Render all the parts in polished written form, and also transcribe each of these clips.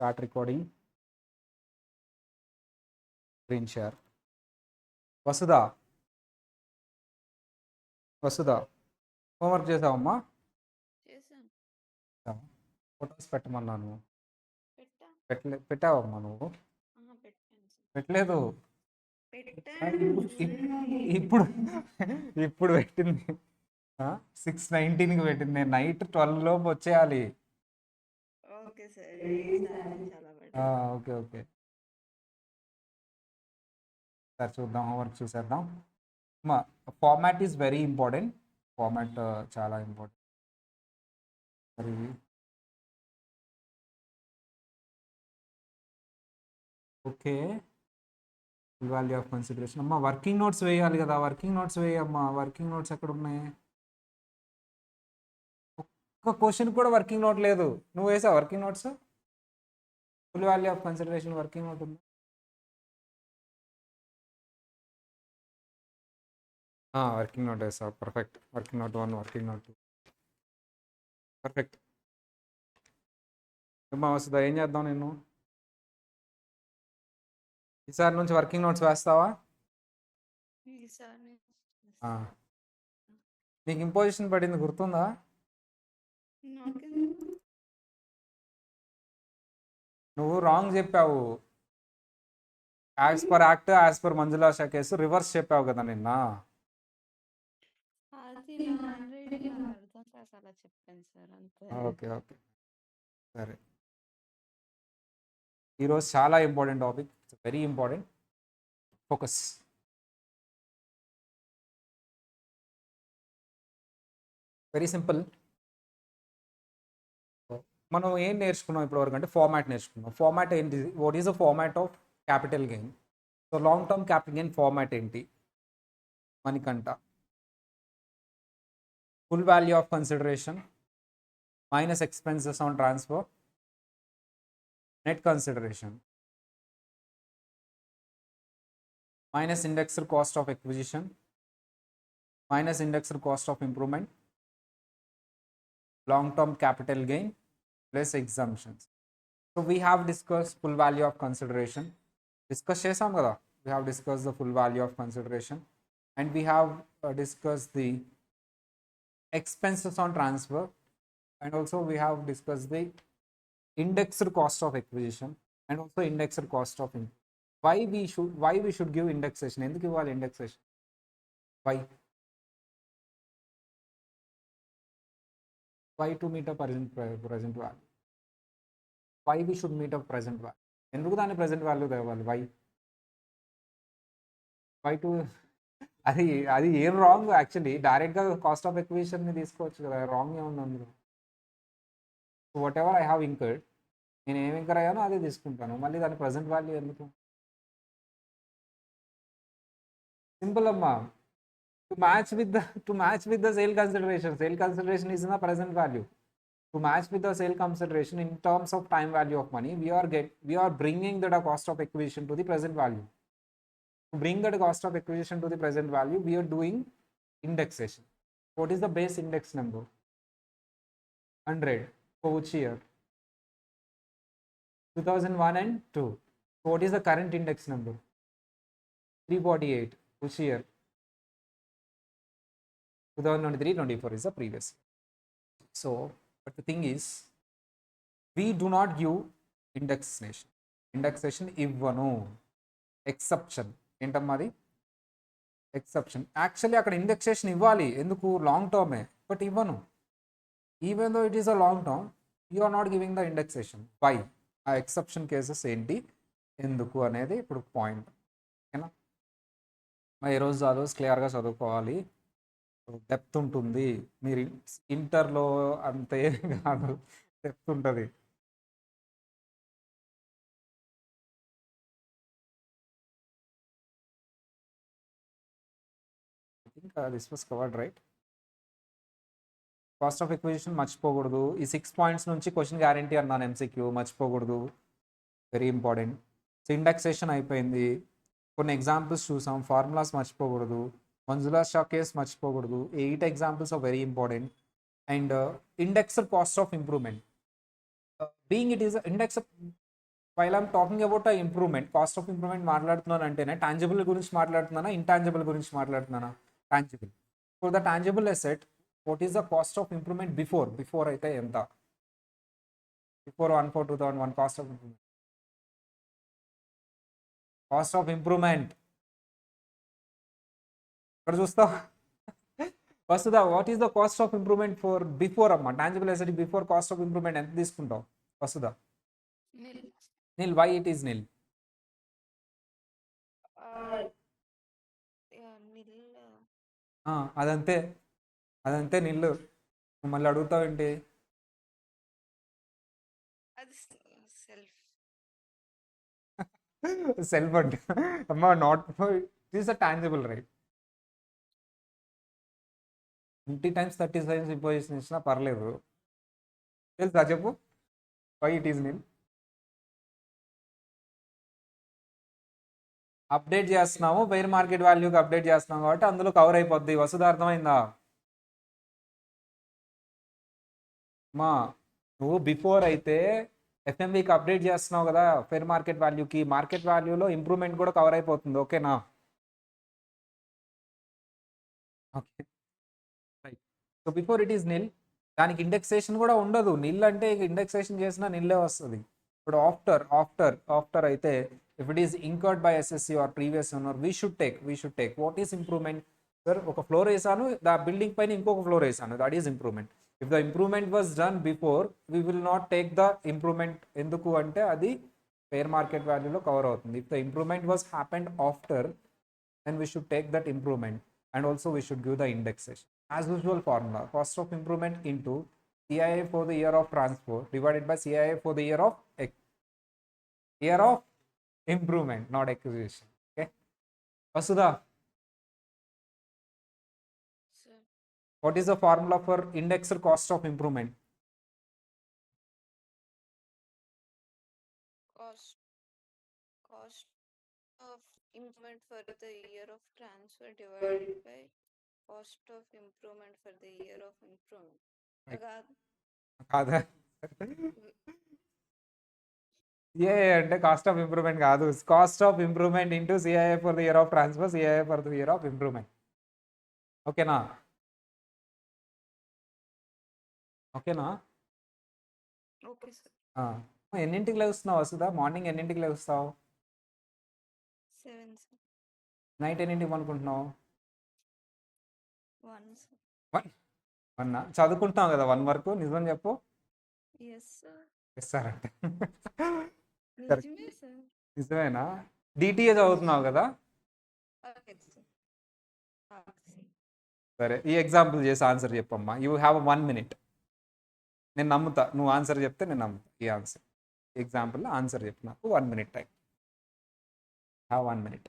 Start recording, screen share. Vasudha, Vasudha, homework చేసావమ్మా? చేశాను. Photos పెట్టమన్నాను. పెట్టా. పెట్టావమ్మా నువ్వు? పెట్టాను సార్. పెట్టలేదు. పెట్టాను చూడండి. ఇప్పుడు ఇప్పుడు పెట్టింది 6:19కి పెట్టింది. నేను నైట్ 12 లోపు వచ్చేయాలి. ఓకే సార్, ఈసారి నుంచి అలా పెడతా. ఓకే ఓకే, సార్ చూద్దాం, హోంవర్క్ చూసేద్దాం. Format is very important. Format చాలా ఇంపార్టెంట్. మరి okay, full value of consideration. అమ్మా వర్కింగ్ నోట్స్ వేయాలి కదా, వర్కింగ్ నోట్స్ వేయమ్మా. వర్కింగ్ నోట్స్ ఎక్కడ ఉన్నాయి? ఒక్క క్వశ్చన్ కూడా వర్కింగ్ నోట్ లేదు. నువ్వు వేసావు working notes? Full value of consideration working note ఉంది? వర్కింగ్ నోట్ వేసావు, perfect. Working note 1, working note 2, perfect. అమ్మా వస్తుందా, ఏం చేద్దాం నేను? ఈసారి నుంచి వర్కింగ్ నోట్స్ వేస్తావా? ఈసారి నుంచి నీకు ఇంపోజిషన్ పడింది గుర్తుందా? నాకెందుకు? నువ్వు రాంగ్ చెప్పావు. As per act, as per మంజులాష కేసు రివర్స్ చెప్పావు కదా నిన్న. అది నా హ్యాండ్ రైటింగ్ నాకు అర్థం కాక అలా చెప్పాను సార్, అంతే. ఓకే ఓకే, సరే. ఈరోజు చాలా important topic, very important. Focus. Very simple. మనం ఏం నేర్చుకున్నాం ఇప్పటివరకు అంటే ఫార్మాట్ నేర్చుకున్నాం. ఫార్మాట్ ఏంటి? What is the format of capital gain? So long term capital gain format ఏంటి? Manikanta, full value of consideration minus expenses on transfer, net consideration minus indexed cost of acquisition minus indexed cost of improvement, long term capital gain plus exemptions. So we have discussed full value of consideration. Discuss chesam kada. We have discussed the full value of consideration, and we have discussed the expenses on transfer, and also we have discussed the indexed cost of acquisition and also indexed cost of improvement. Why we should give indexation? Enduku ivvali indexation? Why to meet a present value? Why we should meet a present value? ఎందుకు దాని present value తేవాలి? Why to అది అది ఏం wrong? Actually డైరెక్ట్గా cost of ఎక్విజిషన్ని తీసుకోవచ్చు కదా, wrong ఏముంది అందులో? What ever I have incurred, నేను ఏం ఇంకర్ అయ్యానో అదే తీసుకుంటాను. మళ్ళీ దాని ప్రెసెంట్ వాల్యూ ఎందుకు? సింపుల్ అమ్మా. To match with the sale consideration is in the present value. To match with the sale consideration in terms of time value of money, we are bringing the cost of acquisition to the present value. To bring that cost of acquisition to the present value, we are doing indexation. What is the base index number? 100. For which year? 2001 and 2. So what is the current index number? 348. Which year? 2023-24 is the previous year. So, but the thing is, we do not give indexation. Indexation ఇవ్వను. Exception ఏంటమ్మా అది? Exception. Actually అక్కడ indexation ఇవ్వాలి, ఎందుకు? Long టర్మే, but ఇవ్వను. Even though it is a long term, you are not giving the indexation. Why? ఆ exception cases ఏంటి, ఎందుకు అనేది ఇప్పుడు పాయింట్. ఓకేనా? ఈరోజు ఆ రోజు క్లియర్గా చదువుకోవాలి. డెప్త్ ఉంటుంది. మీరు ఇంటర్లో అంతే కాదు, డెప్త్ ఉంటుంది. I think this was covered right. Cost of acquisition మర్చిపోకూడదు. ఈ 6 పాయింట్స్ నుంచి క్వశ్చన్ గ్యారంటీ అన్నాను, ఎంసీక్యూ మర్చిపోకూడదు, వెరీ ఇంపార్టెంట్. సో ఇండెక్సేషన్ అయిపోయింది, కొన్ని ఎగ్జాంపుల్స్ చూసాం, ఫార్ములాస్ మర్చిపోకూడదు, మంజులా షా కేస్ మర్చిపోకూడదు. 8 examples are very important. And indexed cost of improvement, being it is index while I'm talking about a improvement, cost of improvement మాట్లాడుతున్నాను అంటేనే tangible గురించి మాట్లాడుతున్నానా, ఇంటాంజిబుల్ గురించి మాట్లాడుతున్నానా? Tangible. For the tangible asset what is the cost of improvement before అయితే ఎంత? Before 1/4/2001 cost of improvement. Cost of improvement ఇక్కడ చూస్తావు వస్తుందా? What is the cost of improvement for before అమ్మా, tangible asset before cost of improvement ఎంత తీసుకుంటావు? వస్తుందా? నిల్. నిల్. Why it is నిల్? నిల్. అదంతే, అదంతే నిల్లు. నువ్వు మళ్ళీ అడుగుతావేంటి? అది సెల్ఫ్. సెల్ఫ్ అంటే అమ్మా not it is a tangible right. 20 times 30 times imposition ఇచ్చినా పర్లేదు. తెలుసా చెప్పు why it is nil? Update చేస్తున్నాము, ఫెయిర్ మార్కెట్ వాల్యూకి అప్డేట్ చేస్తున్నాం కాబట్టి అందులో కవర్ అయిపోద్ది. వసుధ అర్థమైందా? మా నువ్వు బిఫోర్ అయితే ఎఫ్ఎంవికి అప్డేట్ చేస్తున్నావు కదా ఫెయిర్ మార్కెట్ వాల్యూకి, మార్కెట్ వాల్యూలో ఇంప్రూవ్మెంట్ కూడా కవర్ అయిపోతుంది. ఓకేనా? Okay right. So before it is nil, దానికి ఇండెక్సేషన్ కూడా ఉండదు. నిల్ అంటే ఇండెక్సేషన్ చేసినా నిల్లే వస్తుంది. ఇప్పుడు ఆఫ్టర్ అయితే if it is incurred by SSC or previous owner we should take what is improvement. Sir ఒక ఫ్లోర్ వేసాను, దా బిల్డింగ్ పైన ఇంకొక ఫ్లోర్ వేసాను, that is improvement. If the improvement was done before we will not take the improvement. ఎందుకు అంటే అది fair market వాల్యూలో cover అవుతుంది. If the improvement was happened after then we should take that improvement, and also we should give the indexation. As usual formula, cost of improvement into CII for the year of transfer divided by CII for the year of improvement, not acquisition. Okay, Vasudha, Sir. what is the formula for indexed cost of improvement? Cost of improvement for the year of transfer divided by cost of improvement for the year of improvement. Right. కాదు. కాదా? CII అంటే cost of improvement కాదు, cost of improvement into CII for the year of transfer, CII for the year of improvement. ఓకేనా? ఓకేనా? Okay sir. ఎన్నింటికి లేస్తున్నావు వస్తుందా? Morning ఎన్నింటికి లేస్తావు? 7 sir. Night ఎన్నింటికి అనుకుంటున్నావు? 1 సార్. 1 చదువుకుంటున్నావు కదా 1 వరకు? నిజం చెప్పు. Yes sir. ఇస్తారంట. నిజమే సార్. నిజమేనా? డిటిఏ చదువుతున్నావు కదా? Okay sir. సరే ఈ ఎగ్జాంపుల్ చేసి ఆన్సర్ చెప్పమ్మా. You have 1 minute. నేను నమ్ముతా, నువ్వు ఆన్సర్ చెప్తే నేను నమ్ముతా. ఈ ఆన్సర్ ఎగ్జాంపుల్ ఆన్సర్ చెప్పు నాకు. 1 minute time. Have 1 minute.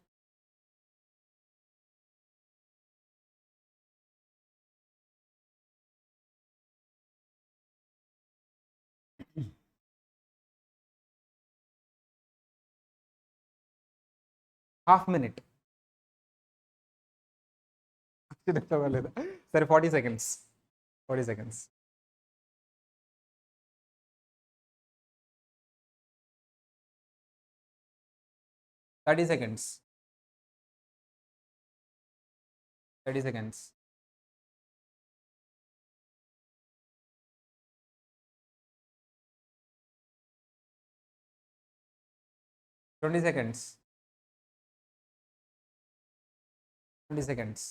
½ minute. లేదా? సరే 40 seconds. 40 seconds. 30 seconds. 30 seconds. 20 seconds. 20 seconds.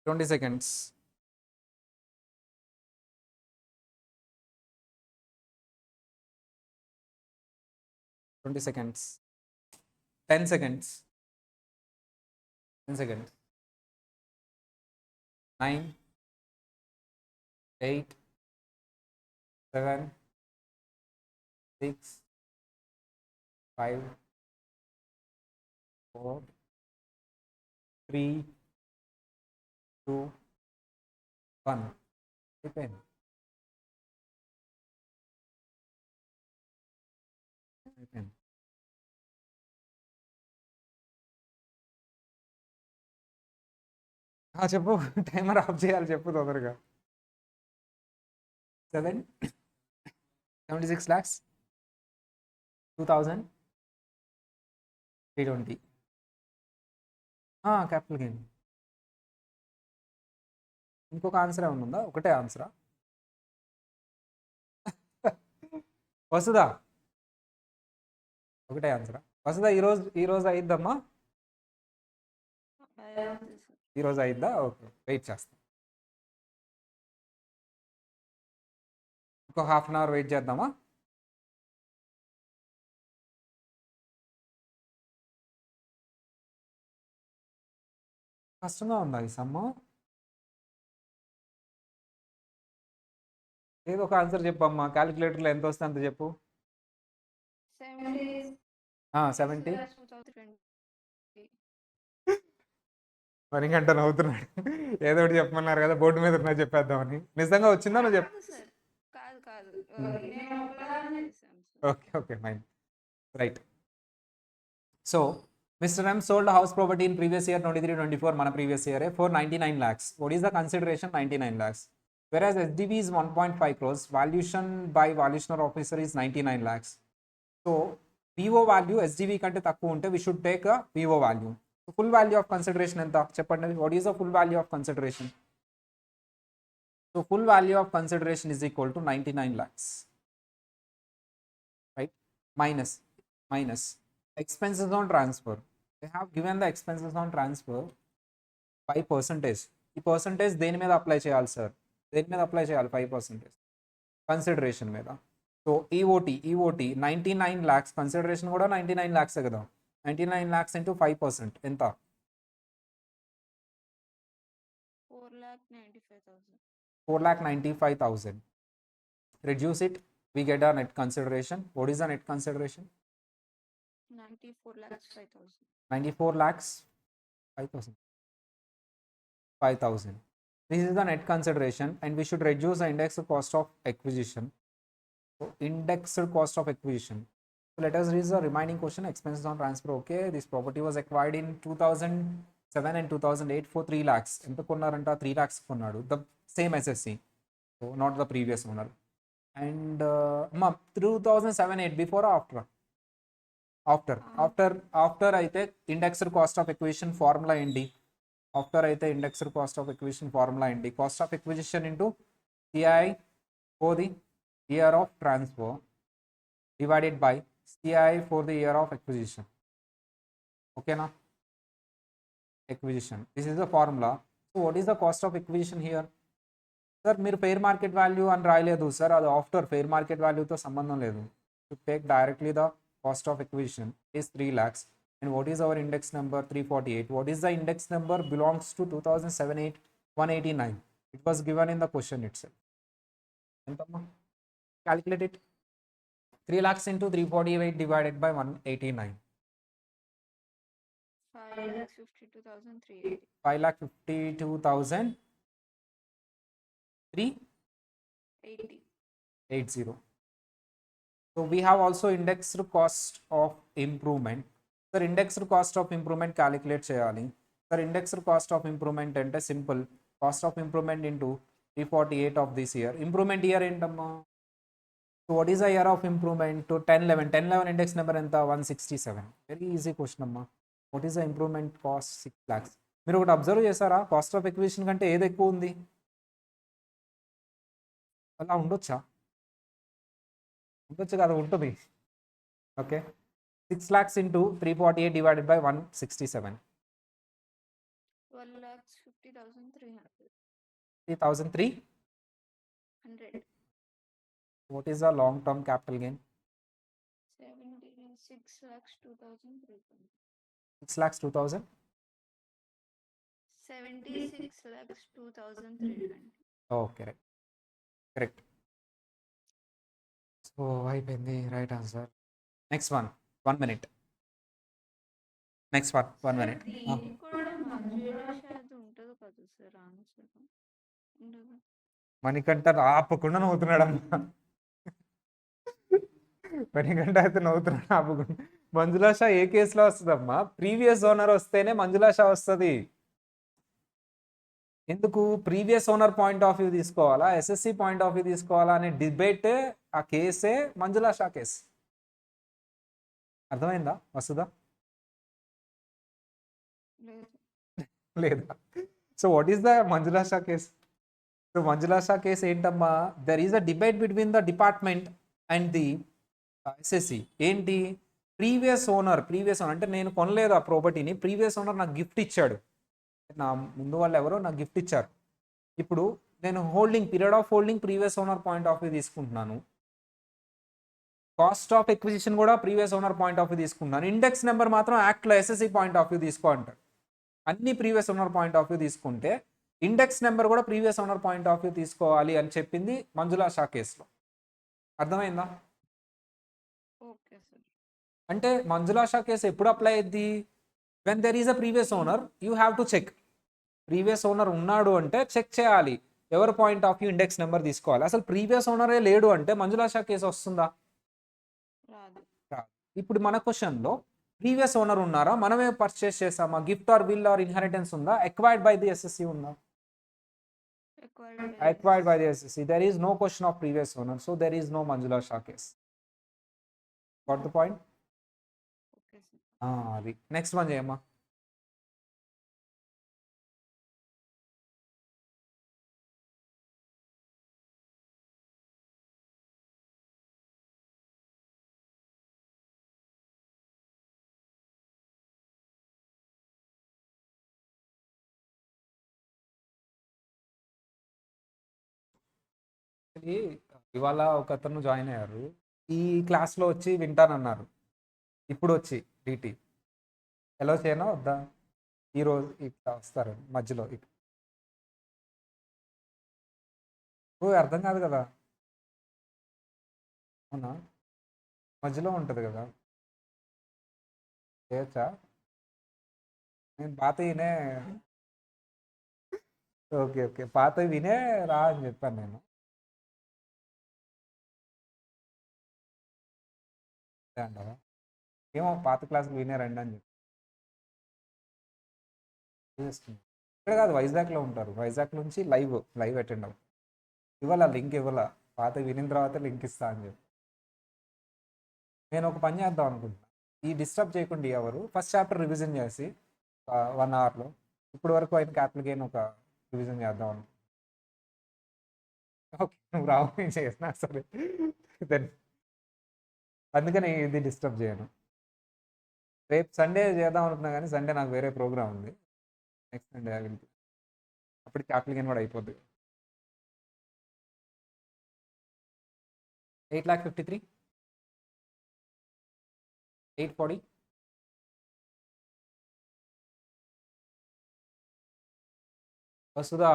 20 seconds. 20 seconds. 10 seconds. 10 seconds. 9, 8, 7, 6, 5, 4, 3, 2, 1. అయిపోయింది. చెప్పు టైమర్ ఆఫ్ చేయాలి చెప్పు తొందరగా. 76 lakhs 2320 క్యాపిటల్ గెయిన్. ఇంకొక ఆన్సర్ ఏమైనా ఉందా? ఒకటే ఆన్సరా? వస్తుందా? ఒకటే ఆన్సరా వస్తుందా? ఈరోజు అయిద్దమ్మా? అవుతుంది సార్. ఈరోజు అయిద్దా? ఓకే, వెయిట్ చేస్తాం. ఇంకో హాఫ్ అన్ అవర్ వెయిట్ చేద్దామా? కష్టంగా ఉందా ఈ సమ్ము? ఏదో ఒక ఆన్సర్ చెప్పమ్మా. క్యాలిక్యులేటర్లో ఎంత వస్తే అంత చెప్పు. 70. 2020. మణికంట నవ్వుతున్నాడు. ఏదో ఒకటి చెప్పమన్నారు కదా, బోర్డు మీద ఉన్నా చెప్పేద్దామని. నిజంగా వచ్చిందా నువ్వు చెప్పు. కాదు సార్, కాదు నేను ఒకలానే చేశాను sir. Okay okay fine, right. So Mr. M sold a house property in previous year 23-24, మన previous year for 99 lakhs. What is the consideration? 99 lakhs. Whereas SDV is 1.5 crores, valuation by valuationer officer is 99 lakhs. So VO value SDV కంటే తక్కువ ఉంటే we should take a VO value. So full value of consideration ఎంత చెప్పండి? What is the full value of consideration? So full value of consideration is equal to 99 lakhs. Right? Minus expenses on transfer. They have given the expenses on transfer by percentage. ఈ percentage దేని మీద apply చేయాలి sir? దేని మీద apply చేయాలి? 5% consideration మీద. So EOT 99 lakhs, consideration కూడా 99 lakhs కదా. 99 lakhs into 5% ఎంత? 4,95,000. 4,95,000. Reduce it, we get a net consideration. What is the net consideration? 94,05,000. 94 lakhs 5,000. This is the net consideration, and we should reduce the indexed cost of acquisition. So indexed cost of acquisition. So let us read the remaining question. Expenses on transfer. Okay, this property was acquired in 2007 and 2008 for 3 lakhs. ఎంత కొన్నారంట? 3 lakhs కొన్నాడు. The same SSC. So not the previous owner. And 2007-8 before or after? After అయితే indexed cost of acquisition formula ఏంటి? After అయితే indexed cost of acquisition formula ఏంటి? Cost of acquisition into CI for the year of transfer divided by CI for the year of acquisition. ఓకేనా? Acquisition, this is the formula. So what is the cost of acquisition here? Sir మీరు fair market value అని రాయలేదు sir, అది after. Fair market వాల్యూతో సంబంధం లేదు. To take directly the cost of acquisition is 3 lakhs, and what is our index number? 348. What is the index number? Belongs to 2007-8 189. It was given in the question itself. Calculate it. 3 lakhs into 348 divided by 189. 5,52,380. 5,52,380. So we have also indexed cost of improvement. Sir, indexed cost of improvement calculate cheyali. Sir, indexed cost of improvement ante simple. Cost of improvement into 348 of this year. Improvement year entamma. So what is the year of improvement? To 1011. 1011 index number enta? 167. Very easy question amma. What is the improvement cost? 6 lakhs. మీరు ఒకటి observe చేశారా? Cost of acquisition కంటే ఏది ఎక్కువ ఉంది? అలా ఉండొచ్చా? ఉండొచ్చు కదా, ఉంటుంది. Okay, 6 lakhs into 348 divided by 167. 12,50,300. 3,300. What is the long term capital gain? 76,02,300. 6 lakhs 2,000. 76,02,300. Okay, correct. So అయిపోయింది, right answer. Next 1 minute. Next 1 minute. దీనికి కూడా మంజులా షాద్ ఉంటుంది కదా సార్ ఆన్సర్? ఉండదు. మణికంఠ ఆపకుండా నవ్వుతున్నాడమ్మా. మణికంఠ అయితే నవ్వుతున్నాడు ఆపకుండా. మంజులా షా ఏ కేసులో వస్తుందమ్మా? ప్రీవియస్ ఓనర్ వస్తేనే మంజులా షా వస్తుంది. ఎందుకు previous owner point of view తీసుకోవాలా, ఎస్ఎస్సి పాయింట్ ఆఫ్ వ్యూ తీసుకోవాలా అనే డిబేట్ ఆ కేసే మంజులా షా కేసు. అర్థమైందా వసుదా? లేదు. లేదా? So what is the Manjula Shah case? So Manjula Shah case ఏంటమ్మా, there is a debate between the department and the assessee. ఏంటి, ప్రీవియస్ ఓనర్ అంటే నేను కొనలేదు ఆ ప్రాపర్టీని, ప్రీవియస్ ఓనర్ నాకు గిఫ్ట్ ఇచ్చాడు, నా ముందు వాళ్ళు ఎవరో నాకు గిఫ్ట్ ఇచ్చారు. ఇప్పుడు నేను period of holding previous owner point of view తీసుకుంటున్నాను, కాస్ట్ ఆఫ్ ఎక్విజిషన్ కూడా previous owner point of view తీసుకుంటున్నాను, ఇండెక్స్ నెంబర్ మాత్రం యాక్ట్లో ఎస్ఎస్సి పాయింట్ ఆఫ్ వ్యూ తీసుకో అంటారు. అన్ని previous owner point of view తీసుకుంటే ఇండెక్స్ నెంబర్ కూడా previous owner point of view తీసుకోవాలి అని చెప్పింది మంజులా షా కేసులో. అర్థమైందా? Okay sir. అంటే మంజులా షా కేసు ఎప్పుడు అప్లై అయ్యింది, when there is a previous owner you have to check. Previous owner ఉన్నాడు అంటే చెక్ చేయాలి, ఎవరి point of view index number తీసుకోవాలి. అసలు ప్రీవియస్ ఓనరే లేడు అంటే మంజులా షా కేసు వస్తుందా? రాదు. ఇప్పుడు మన క్వశ్చన్లో ప్రీవియస్ ఓనర్ ఉన్నారా, మనమే పర్చేస్ చేసామా, gift or will or inheritance ఉందా, ఎక్వైర్డ్ బై ది ఎస్ఎస్సి ఉందా? Acquired by the SSC. There is no question of previous owner, so there is no Manjula Shah case. Got the point? Okay sir. అది next one చేయమ్మా. ఇవాళ ఒక అతను join అయ్యారు, ఈ క్లాస్లో వచ్చి వింటానన్నారు, ఇప్పుడు వచ్చి డిటి ఎలా చేయనా వద్దా, ఈరోజు ఇట్లా వస్తారు మధ్యలో అర్థం కాదు కదా, అవునా, మధ్యలో ఉంటుంది కదా, చేయొచ్చా? నేను పాత వినే, ఓకే ఓకే పాత వినే రా అని చెప్పాను నేను. అంటారా, ఏమో పాత క్లాస్కి వినే రండి అని చెప్పి ఇక్కడ కాదు, వైజాగ్లో ఉంటారు, వైజాగ్ నుంచి లైవ్ అటెండ్ అవ్వ, ఇవ్వాల లింక్ ఇవ్వాల, పాత వినిన తర్వాత లింక్ ఇస్తా అని చెప్పి. నేను ఒక పని చేద్దాం అనుకుంటున్నా, ఈ డిస్టర్బ్ చేయకుండా ఎవరు ఫస్ట్ చాప్టర్ రివిజన్ చేసి 1 అవర్లో ఇప్పుడు వరకు అయిన క్యాప్లికేన్ ఒక రివిజన్ చేద్దాం అనుకుంటున్నా. ఓకే నువ్వు రావు, నేను చేసినా సరే దెన్ అందుకని ఇది డిస్టర్బ్ చేయను. రేపు సండే చేద్దాం అనుకున్నా కానీ సండే నాకు వేరే ప్రోగ్రామ్ ఉంది, నెక్స్ట్ సండే అప్పటికి క్యాప్లికేన్ కూడా అయిపోద్ది. 8,53,840 వస్తుందా?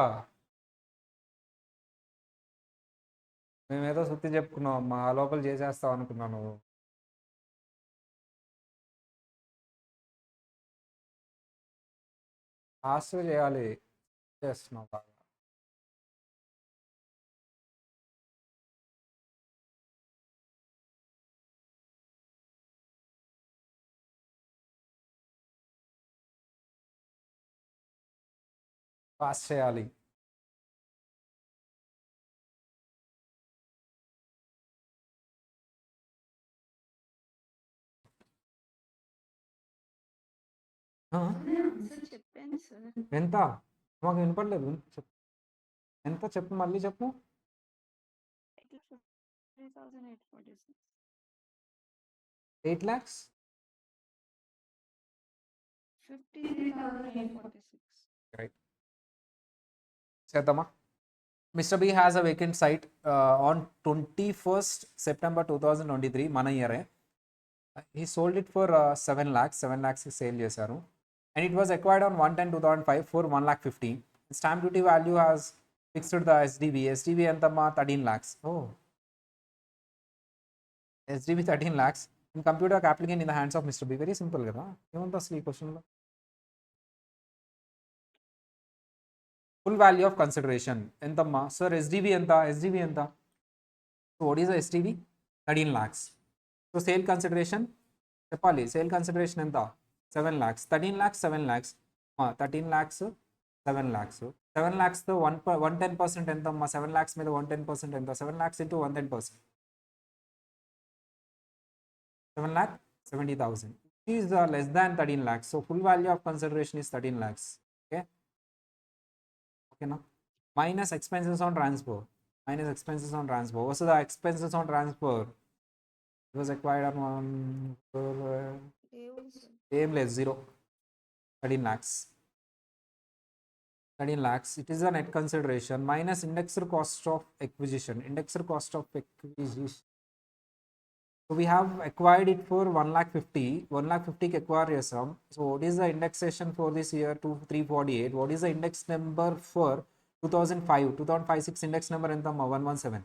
మేమేదో సుత్తి చెప్పుకున్నాం, మా లోపల చేసేస్తాం అనుకున్నాను. ఫాస్ట్గా చేయాలి, చేస్తున్నావు బాగా. ఫాస్ట్ చేయాలి. ఆన్సర్ చెప్పాను సార్. ఎంత? మాకు వినపడలేదు, చెప్పు ఎంత, చెప్పు మళ్ళీ చెప్పు. 53,846. 8 lakhs 53,846. రైట్ చేద్దామా. Mr. B has a vacant site on 21st September 2023, మన ఇయరే. He sold it for 7 lakhs, 7 lakhs sale చేశారు. And it was acquired on 1/10/2005 for 1,50,000. Stamp duty value has fixed the SDV. SDV ఎంతమ్మా, 13 lakhs. Oh, SDV 13 lakhs. In computer applicant in the hands of Mr. B. Very simple కదా, ఏముంది అసలు ఈ క్వశ్చన్లో. Full value of consideration ఎంతమ్మా sir, SDV ఎంత, SDV ఎంత, so what is the SDV, 13 lakhs. So sale consideration చెప్పాలి, sale consideration ఎంత, 7 lakhs, 13 lakhs 7 lakhs, 13 lakhs 7 lakhs, 7 lakhsతో 110% ఎంత అమ్మా? 7 lakhs మీద 110% ఎంత? 7 lakhs into 110%. 7,70,000. Is less than 13 lakhs. So full value of consideration is 13 lakhs. Okay. Okay now. Minus expenses on transfer. Minus expenses on transfer. What's the expenses on transfer? It was acquired on one. Same less 0. 13 lakhs. 13 lakhs. It is a net consideration minus indexer cost of acquisition. Indexer cost of acquisition. So we have acquired it for 1,50,000. 1,50,000 acquire chesam. So what is the indexation for this year? 348. What is the index number for 2005? 2005-6 index number entama? 117.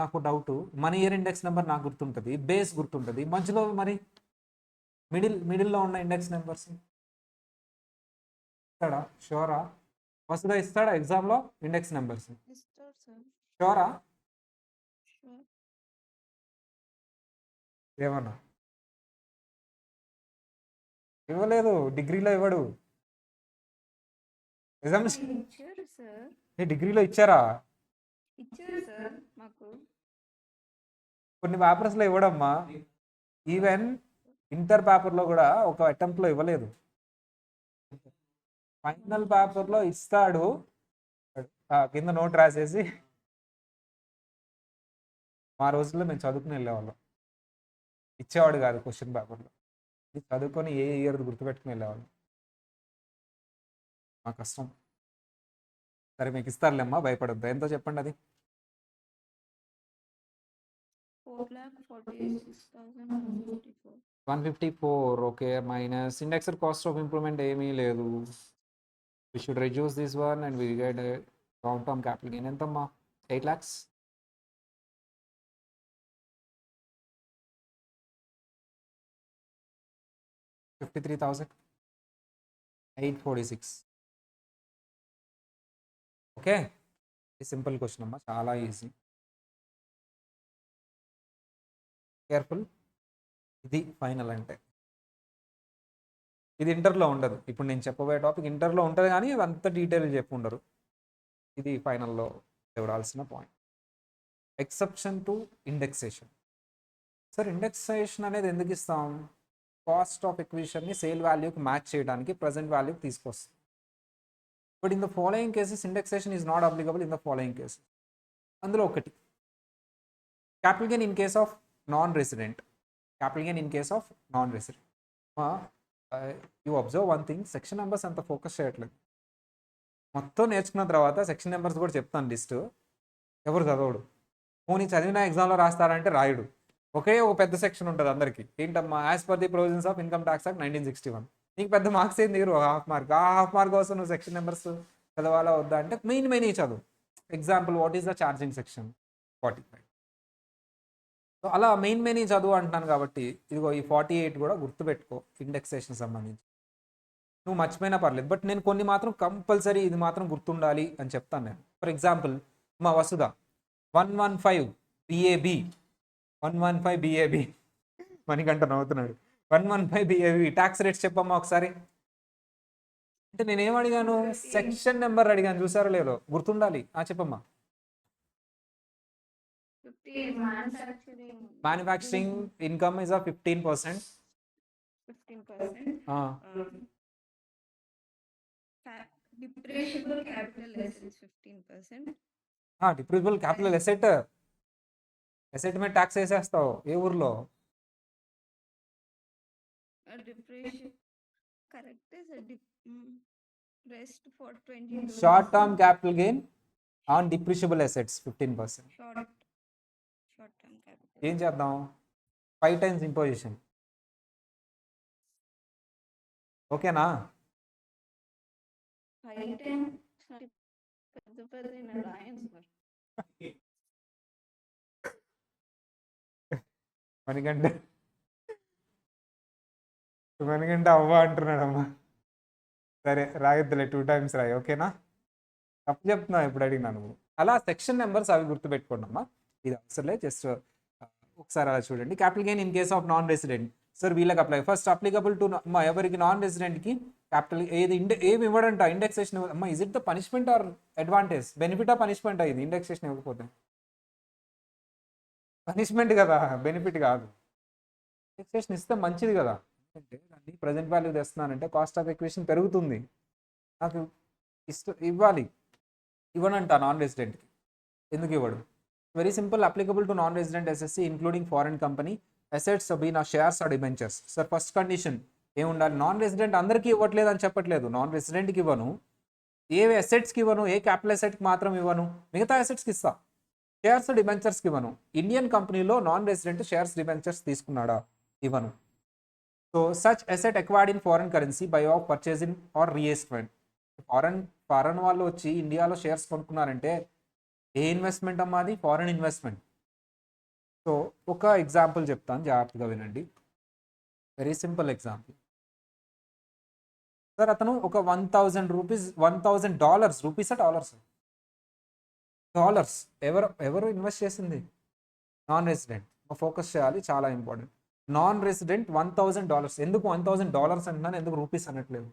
నాకు doubt మన year index number నాకు గుర్తుంటుంది, base గుర్తుంటుంది, మధ్యలో మరి మిడిల్లో ఉన్న index numbers ఇస్తాడా? షూరా? వస్తుందా? ఇస్తాడా ఎగ్జామ్లో ఇండెక్స్ నెంబర్స్? షూరా? ఏమన్నా ఇవ్వలేదు, డిగ్రీలో ఇవ్వడు. ఎగ్జామ్స్ డిగ్రీలో ఇచ్చారా? కొన్ని పేపర్స్లో ఇవ్వడమ్మా. ఈవెన్ ఇంటర్ పేపర్లో కూడా ఒక అటెంప్ట్లో ఇవ్వలేదు. ఫైనల్ పేపర్లో ఇస్తాడు, కింద నోట్ రాసేసి. మా రోజుల్లో మేము చదువుకుని వెళ్ళేవాళ్ళం, ఇచ్చేవాడు కాదు క్వశ్చన్ పేపర్లో. చదువుకొని ఏ ఇయర్ గుర్తుపెట్టుకుని వెళ్ళేవాళ్ళం. మా కష్టం. సరే మీకు ఇస్తారులేమ్మా, భయపడద్దు. ఎంతో చెప్పండి అది. 154. Okay. Minus indexed cost of improvement ఏమీ లేదు. We should reduce this one and we get a long-term capital gain. ఎంతమ్మా? 8 lakhs. $53,846. ఓకే. సింపుల్ క్వశ్చన్ అమ్మా, చాలా ఈజీ. కేర్ఫుల్. ఇది ఫైనల్ అంటే. ఇది ఇంటర్లో ఉండదు. ఇప్పుడు నేను చెప్పబోయే టాపిక్ ఇంటర్లో ఉంటుంది, కానీ అంత డీటెయిల్ చెప్పి ఉండరు. ఇది ఫైనల్లో చూడాల్సిన point. Exception to indexation. Sir indexation అనేది ఎందుకు ఇస్తాం? కాస్ట్ ఆఫ్ ఎక్విజిషన్ని సేల్ వాల్యూకి మ్యాచ్ చేయడానికి ప్రజెంట్ వాల్యూకి తీసుకొస్తాం. But in the following cases indexation is not applicable in the following cases. అందులో ఒకటి capital gain in case of non resident. Capital gain in case of non resident. You observe one thing, section numbers అంత focus చేయట్లేదు. మొత్తం నేర్చుకున్న తర్వాత section numbers కూడా చెప్తాను list. ఎవరు చదవడు. పోనీ చదివిన ఎగ్జామ్లో రాస్తారంటే రాయుడు. ఒకే ఒక పెద్ద సెక్షన్ ఉంటుంది అందరికీ. ఏంటమ్మా? As per the provisions of income tax act 1961. నీకు పెద్ద మార్క్స్ ఏంది? Half mark. ఆ హాఫ్ మార్క్ కోసం నువ్వు సెక్షన్ నెంబర్స్ చదవాలా వద్దా అంటే మెయిన్ చదువు. Example, what is the charging section? 45. So అలా మెయిన్ చదువు అంటున్నాను కాబట్టి ఇదిగో ఈ 48 కూడా గుర్తుపెట్టుకో ఇండెక్సేషన్ సంబంధించి. నువ్వు మర్చిపోయినా పర్లేదు, బట్ నేను కొన్ని మాత్రం కంపల్సరీ ఇది మాత్రం గుర్తుండాలి అని చెప్తాను నేను. ఫర్ ఎగ్జాంపుల్, మా వసుధ 115 BAB. 115 BAB. మణికంఠ నవ్వుతున్నాడు. 115 BAB ట్యాక్స్ రేట్స్ చెప్పమ్మా ఒకసారి. అంటే నేనేం అడిగాను? సెక్షన్ నెంబర్ అడిగాను. చూసారో లేదో? గుర్తుండాలి. చెప్పమ్మా. Manufacturing income is of 15%. 15%. Depreciable capital assets 15%. Depreciable capital asset. Asset మీద ట్యాక్స్ వేసేస్తావు ఏ ఊర్లో? Short term capital gain on depreciable assets 15%. ఏం చేద్దాం? 5 times ఇంపోజిషన్. ఓకేనా? మనకంటే అవ్వ అంటున్నాడమ్మా. సరే రాయొద్దులే, 2 times రాయి. ఓకేనా? తప్పు చెప్తున్నా ఎప్పుడు అడిగినా నువ్వు. అలా సెక్షన్ నెంబర్స్ అవి గుర్తుపెట్టుకోండి అమ్మా. ఇది అవసరంలే, జస్ట్ ఒకసారి అలా చూడండి. Capital gain in case of non resident. Sir వీళ్ళకి అప్లై. ఫస్ట్ అప్లికబుల్ టు ఎవరికి? నాన్ రెసిడెంట్కి క్యాపిటల్ ఏది ఏమి ఇవ్వడంట ఇండెక్సేషన్ అమ్మా. Is it the punishment or advantage? బెనిఫిటా పనిష్మెంట్ ఇది ఇండెక్సేషన్ ఇవ్వకపోతే? పనిష్మెంట్ కదా, బెనిఫిట్ కాదు. ఇండెక్సేషన్ ఇస్తే మంచిది కదా. అంటే దాన్ని ప్రజెంట్ వాల్యూ తెస్తున్నానంటే కాస్ట్ ఆఫ్ ఎక్విజిషన్ పెరుగుతుంది, నాకు ఇవ్వాలి. ఇవ్వనంట నాన్ రెసిడెంట్కి. ఎందుకు ఇవ్వడు? Very simple, applicable to non resident assessee including foreign company assets be నా shares or debentures. Sir first condition ఏముండాలి? నాన్ రెసిడెంట్ అందరికీ ఇవ్వట్లేదు అని చెప్పట్లేదు. నాన్ రెసిడెంట్కి ఇవ్వను, ఏ అసెట్స్కి ఇవ్వను, ఏ క్యాపిటల్ అసెట్కి మాత్రం ఇవ్వను, మిగతా అసెట్స్కి ఇస్తా. షేర్స్ డిబెంచర్స్కి ఇవ్వను. ఇండియన్ కంపెనీలో నాన్ రెసిడెంట్ షేర్స్ డిబెంచర్స్ తీసుకున్నాడా? ఇవ్వను. So such asset acquired in foreign currency by of purchasing or reinvestment. Foreign వాళ్ళు వచ్చి ఇండియాలో షేర్స్ కొనుక్కున్నారంటే ఏ ఇన్వెస్ట్మెంట్ అమ్మా? అది ఫారెన్ ఇన్వెస్ట్మెంట్. సో ఒక ఎగ్జాంపుల్ చెప్తాను, జాగ్రత్తగా వినండి. Very simple example. సార్ అతను ఒక $1,000 రూపీసా డాలర్స్? డాలర్స్. ఎవరు ఇన్వెస్ట్ చేసింది? Non resident. ఫోకస్ చేయాలి, చాలా ఇంపార్టెంట్. Non resident $1,000. ఎందుకు $1,000 అంటున్నాను, ఎందుకు రూపీస్ అనట్లేదు?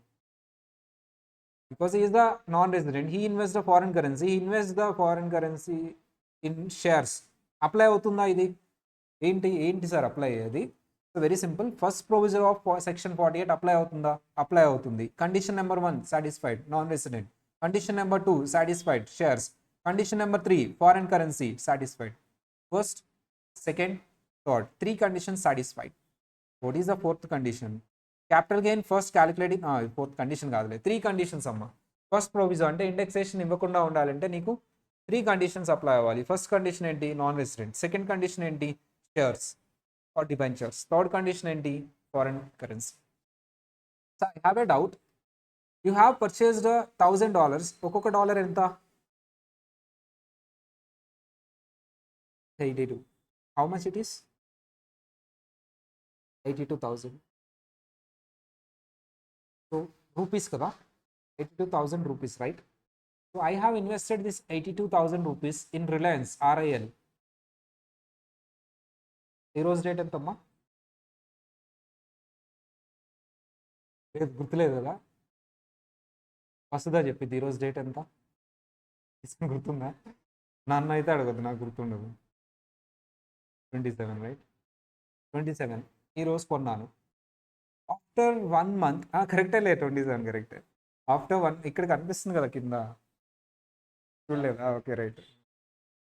Because he is the non-resident, he invests the foreign currency, he invests the foreign currency in shares. Apply అవుతుందా ఇది? ఏంటి సార్ అప్లై అయ్యేది? So very simple, first provision of section 48 apply అవుతుందా? Apply అవుతుంది. Condition number 1 satisfied, non resident. Condition number 2 satisfied, shares. Condition number 3 foreign currency, satisfied. First, second, third, 3 conditions satisfied. What is the fourth condition? Capital gain first calculating. Fourth condition కాదులే, 3 conditions అమ్మా. First provision అంటే indexation ఇవ్వకుండా ఉండాలంటే నీకు 3 conditions apply అవ్వాలి. First condition ఏంటి? Non resident. Second condition ఏంటి? Shares or debentures. Third condition ఏంటి? Foreign currency. So I have a doubt. You have purchased $1,000. ఒక్కొక్క డాలర్ ఎంత? 82. How much it is? 82,000. So rupees కదా, 82,000 rupees, right? So I have invested this 82,000 rupees in Reliance RIL. ఈ రోజు date ఎంతమ్మా? లేదు, గుర్తులేదు కదా. వస్తుందా చెప్పింది ఈరోజు డేట్ ఎంత? గుర్తుందా? నన్ను అయితే అడగద్దు, నాకు గుర్తుండదు. 27, రైట్? 27 ఈరోజు కొన్నాను. ఆఫ్టర్ 1 month, కరెక్టే లే, 27 కరెక్టే. ఆఫ్టర్ 1, ఇక్కడ కనిపిస్తుంది కదా కింద, చూడలేదా? Okay, right.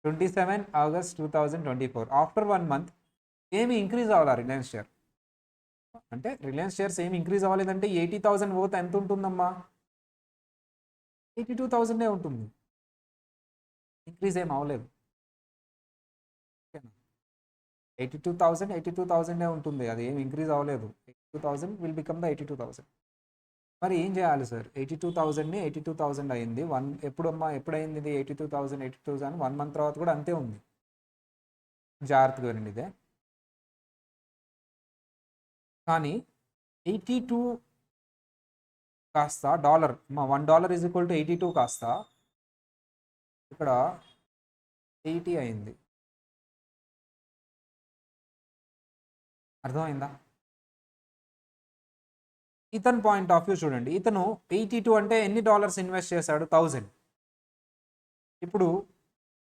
27 August 2024. After 1 month ఏమి ఇంక్రీజ్ అవ్వాలా రిలయన్స్ షేర్? అంటే రిలయన్స్ షేర్స్ ఏమి ఇంక్రీజ్ అవ్వలేదంటే 80,000 పోతే ఎంత ఉంటుందమ్మా? 82,000 ఉంటుంది. ఇంక్రీజ్ ఏం అవ్వలేదు. 82,000 ఉంటుంది, అది ఏమి ఇంక్రీజ్ అవ్వలేదు. 82,000 విల్ బికమ్ ద 82,000. మరి ఏం చేయాలి సార్? 82,000ని 82,000 అయింది. ఎప్పుడైంది ఇది? 82,000 1 month తర్వాత కూడా అంతే ఉంది. జాగ్రత్తగా వినండి ఇదే. కానీ 82 కాస్త డాలర్, $1 ఈజ్ ఈక్వల్ టు 82 కాస్త ఇక్కడ 80 అయింది. అర్థమైందా? ఇతను పాయింట్ ఆఫ్ వ్యూ చూడండి. ఇతను 82 అంటే ఎన్ని డాలర్స్ ఇన్వెస్ట్ చేశాడు? 1000. ఇప్పుడు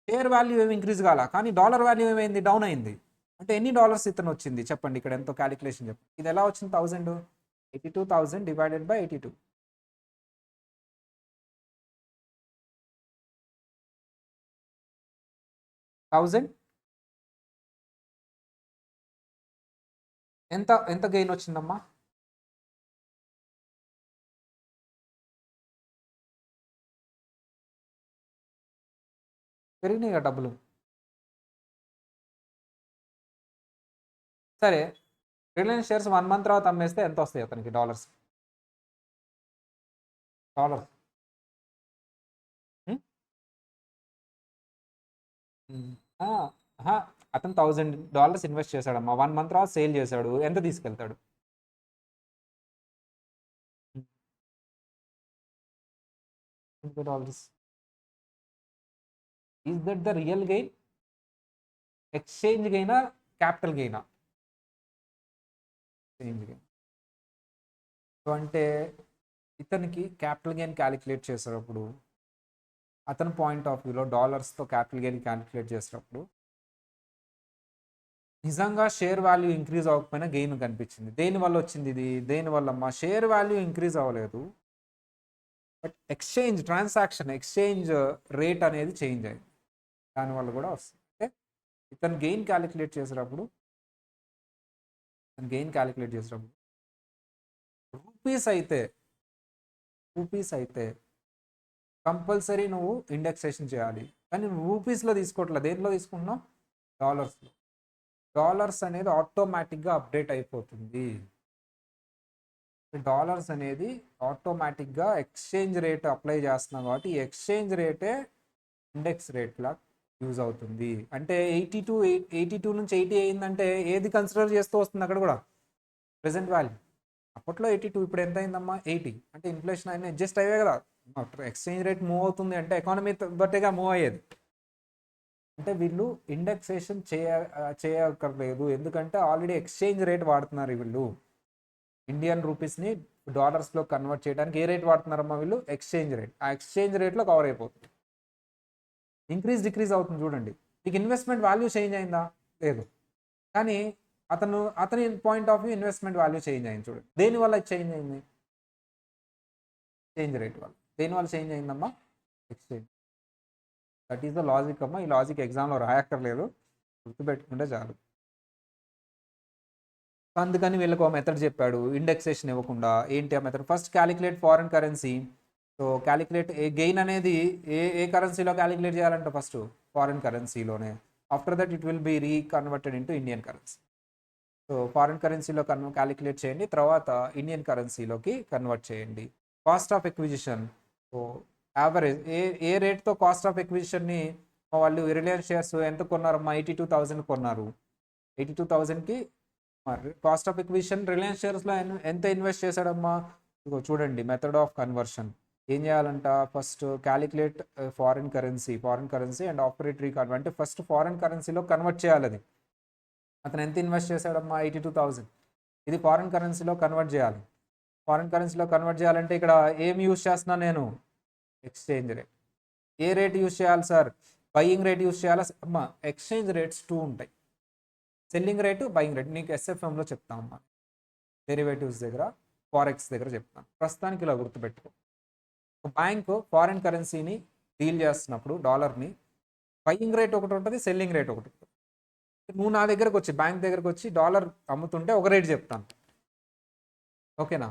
షేర్ వాల్యూ ఏమి ఇంక్రీజ్ కాలా, కానీ డాలర్ వాల్యూ ఏమైంది? డౌన్ అయింది. అంటే ఎన్ని డాలర్స్ ఇతను వచ్చింది చెప్పండి, ఇక్కడ ఎంతో క్యాలిక్యులేషన్ చెప్పండి. ఇది ఎలా వచ్చింది? 1000. 82,000 డివైడెడ్ బై 82. 1000 ఎంత గెయిన్ వచ్చిందమ్మా? పెరిగినాయి కదా డబ్బులు. సరే, రిలయన్స్ షేర్స్ 1 month తర్వాత అమ్మేస్తే ఎంత వస్తాయి అతనికి డాలర్స్? అతను $1,000 ఇన్వెస్ట్ చేశాడమ్మా. 1 month తర్వాత సేల్ చేశాడు, ఎంత తీసుకెళ్తాడు? $20. Is that the real gain? Exchange గెయినా, క్యాపిటల్ గెయినా? Exchange gain. సో అంటే ఇతనికి క్యాపిటల్ గెయిన్ క్యాలిక్యులేట్ చేసేటప్పుడు అతని పాయింట్ ఆఫ్ వ్యూలో డాలర్స్తో క్యాపిటల్ గెయిన్ క్యాలిక్యులేట్ చేసేటప్పుడు నిజంగా షేర్ వాల్యూ ఇంక్రీజ్ అవ్వకపోయినా గెయిన్ కనిపించింది. దేనివల్ల వచ్చింది ఇది? దేనివల్ల మా షేర్ వాల్యూ ఇంక్రీజ్ అవ్వలేదు, బట్ ఎక్స్చేంజ్ రేట్ అనేది చేంజ్ అయింది. దానివల్ల కూడా వస్తుంది. అంటే ఇతను గెయిన్ క్యాలిక్యులేట్ చేసేటప్పుడు రూపీస్ అయితే కంపల్సరీ నువ్వు ఇండెక్సేషన్ చేయాలి. కానీ నువ్వు రూపీస్లో తీసుకోవట్లేదు, దేంట్లో తీసుకుంటున్నావు? డాలర్స్లో. డాలర్స్ అనేది ఆటోమేటిక్గా అప్డేట్ అయిపోతుంది. డాలర్స్ అనేది ఆటోమేటిక్గా ఎక్స్చేంజ్ రేట్ అప్లై చేస్తున్నాం కాబట్టి ఈ ఎక్స్చేంజ్ రేటే ఇండెక్స్ రేట్లా యూజ్ అవుతుంది. అంటే 82 నుంచి 80 అయిందంటే ఏది కన్సిడర్ చేస్తూ వస్తుంది అక్కడ కూడా? Present value. అప్పట్లో 82, ఇప్పుడు ఎంత అయిందమ్మా? 80. అంటే ఇన్ఫ్లేషన్ అయినా అడ్జస్ట్ అయ్యే కదా. ఎక్స్చేంజ్ రేట్ మూవ్ అవుతుంది అంటే ఎకానమీ బట్టేగా మూవ్ అయ్యేది. అంటే వీళ్ళు ఇండెక్సేషన్ చేయక్కర్లేదు, ఎందుకంటే ఆల్రెడీ ఎక్స్చేంజ్ రేట్ వాడుతున్నారు వీళ్ళు. ఇండియన్ రూపీస్ని డాలర్స్లో కన్వర్ట్ చేయడానికి ఏ రేట్ వాడుతున్నారమ్మా వీళ్ళు? Exchange rate. ఆ ఎక్స్చేంజ్ రేట్లో కవర్ అయిపోతుంది. ఇంక్రీజ్ డిక్రీజ్ అవుతుంది చూడండి. మీకు ఇన్వెస్ట్మెంట్ వాల్యూ చేంజ్ అయిందా? లేదు. కానీ అతని point of view investment value change అయింది చూడండి. దేనివల్ల చేంజ్ అయింది? చేంజ్ రేట్ వల్ల. దేనివల్ల చేంజ్ అయిందమ్మా? Exchange. That is the logic అమ్మా. ఈ లాజిక్ ఎగ్జామ్లో రాయక్కర్లేదు, గుర్తుపెట్టుకుంటే చాలు. అందుకని వీళ్ళకి ఒక మెథడ్ చెప్పాడు ఇండెక్సేషన్ ఇవ్వకుండా. ఏంటి ఆ method? First calculate foreign currency. So calculate gain అనేది ఏ కరెన్సీలో క్యాలిక్యులేట్ చేయాలంటే ఫస్ట్ ఫారిన్ కరెన్సీలోనే. After that it will be reconverted into Indian currency. So foreign కరెన్సీలో క్యాలిక్యులేట్ చేయండి, తర్వాత ఇండియన్ కరెన్సీలోకి కన్వర్ట్ చేయండి. Cost of acquisition. So average ఏ రేట్తో కాస్ట్ ఆఫ్ ఎక్విజిషన్ని వాళ్ళు రిలయన్స్ షేర్స్ ఎంత కొన్నారమ్మా? 82,000 కొన్నారు. 82,000కి కాస్ట్ ఆఫ్ ఎక్విజిషన్ రిలయన్స్ షేర్స్లో ఎంత ఇన్వెస్ట్ చేశాడమ్మా? ఇదిగో చూడండి, మెథడ్ ఆఫ్ కన్వర్షన్. ఏం చేయాలంట? First calculate foreign currency and ఆపరేటరీ కన్వర్ట్. అంటే ఫస్ట్ ఫారిన్ కరెన్సీలో కన్వర్ట్ చేయాలి అది. అతను ఎంత ఇన్వెస్ట్ చేశాడమ్మా? 82,000. ఇది ఫారిన్ కరెన్సీలో కన్వర్ట్ చేయాలి. ఫారిన్ కరెన్సీలో కన్వర్ట్ చేయాలంటే ఇక్కడ ఏం యూజ్ చేస్తున్నా నేను? Exchange rate. ఏ రేట్ యూజ్ చేయాలి సార్? బయింగ్ రేట్ యూజ్ చేయాలా? అమ్మా ఎక్స్చేంజ్ రేట్స్ 2 ఉంటాయి, సెల్లింగ్ రేటు, బయింగ్ రేట్. నీకు ఎస్ఎఫ్ఎంలో చెప్తామమ్మా, డెరివేటివ్స్ దగ్గర, ఫారెక్స్ దగ్గర చెప్తాను. ప్రస్తుతానికి ఇలా గుర్తుపెట్టుకో. బ్యాంకు ఫారిన్ కరెన్సీని డీల్ చేస్తున్నప్పుడు డాలర్ని బయింగ్ రేట్ ఒకటి ఉంటుంది, సెల్లింగ్ రేట్ ఒకటి ఉంటుంది. నువ్వు నా దగ్గరకు వచ్చి బ్యాంక్ దగ్గరకు వచ్చి డాలర్ అమ్ముతుంటే ఒక రేట్ చెప్తాను, ఓకేనా?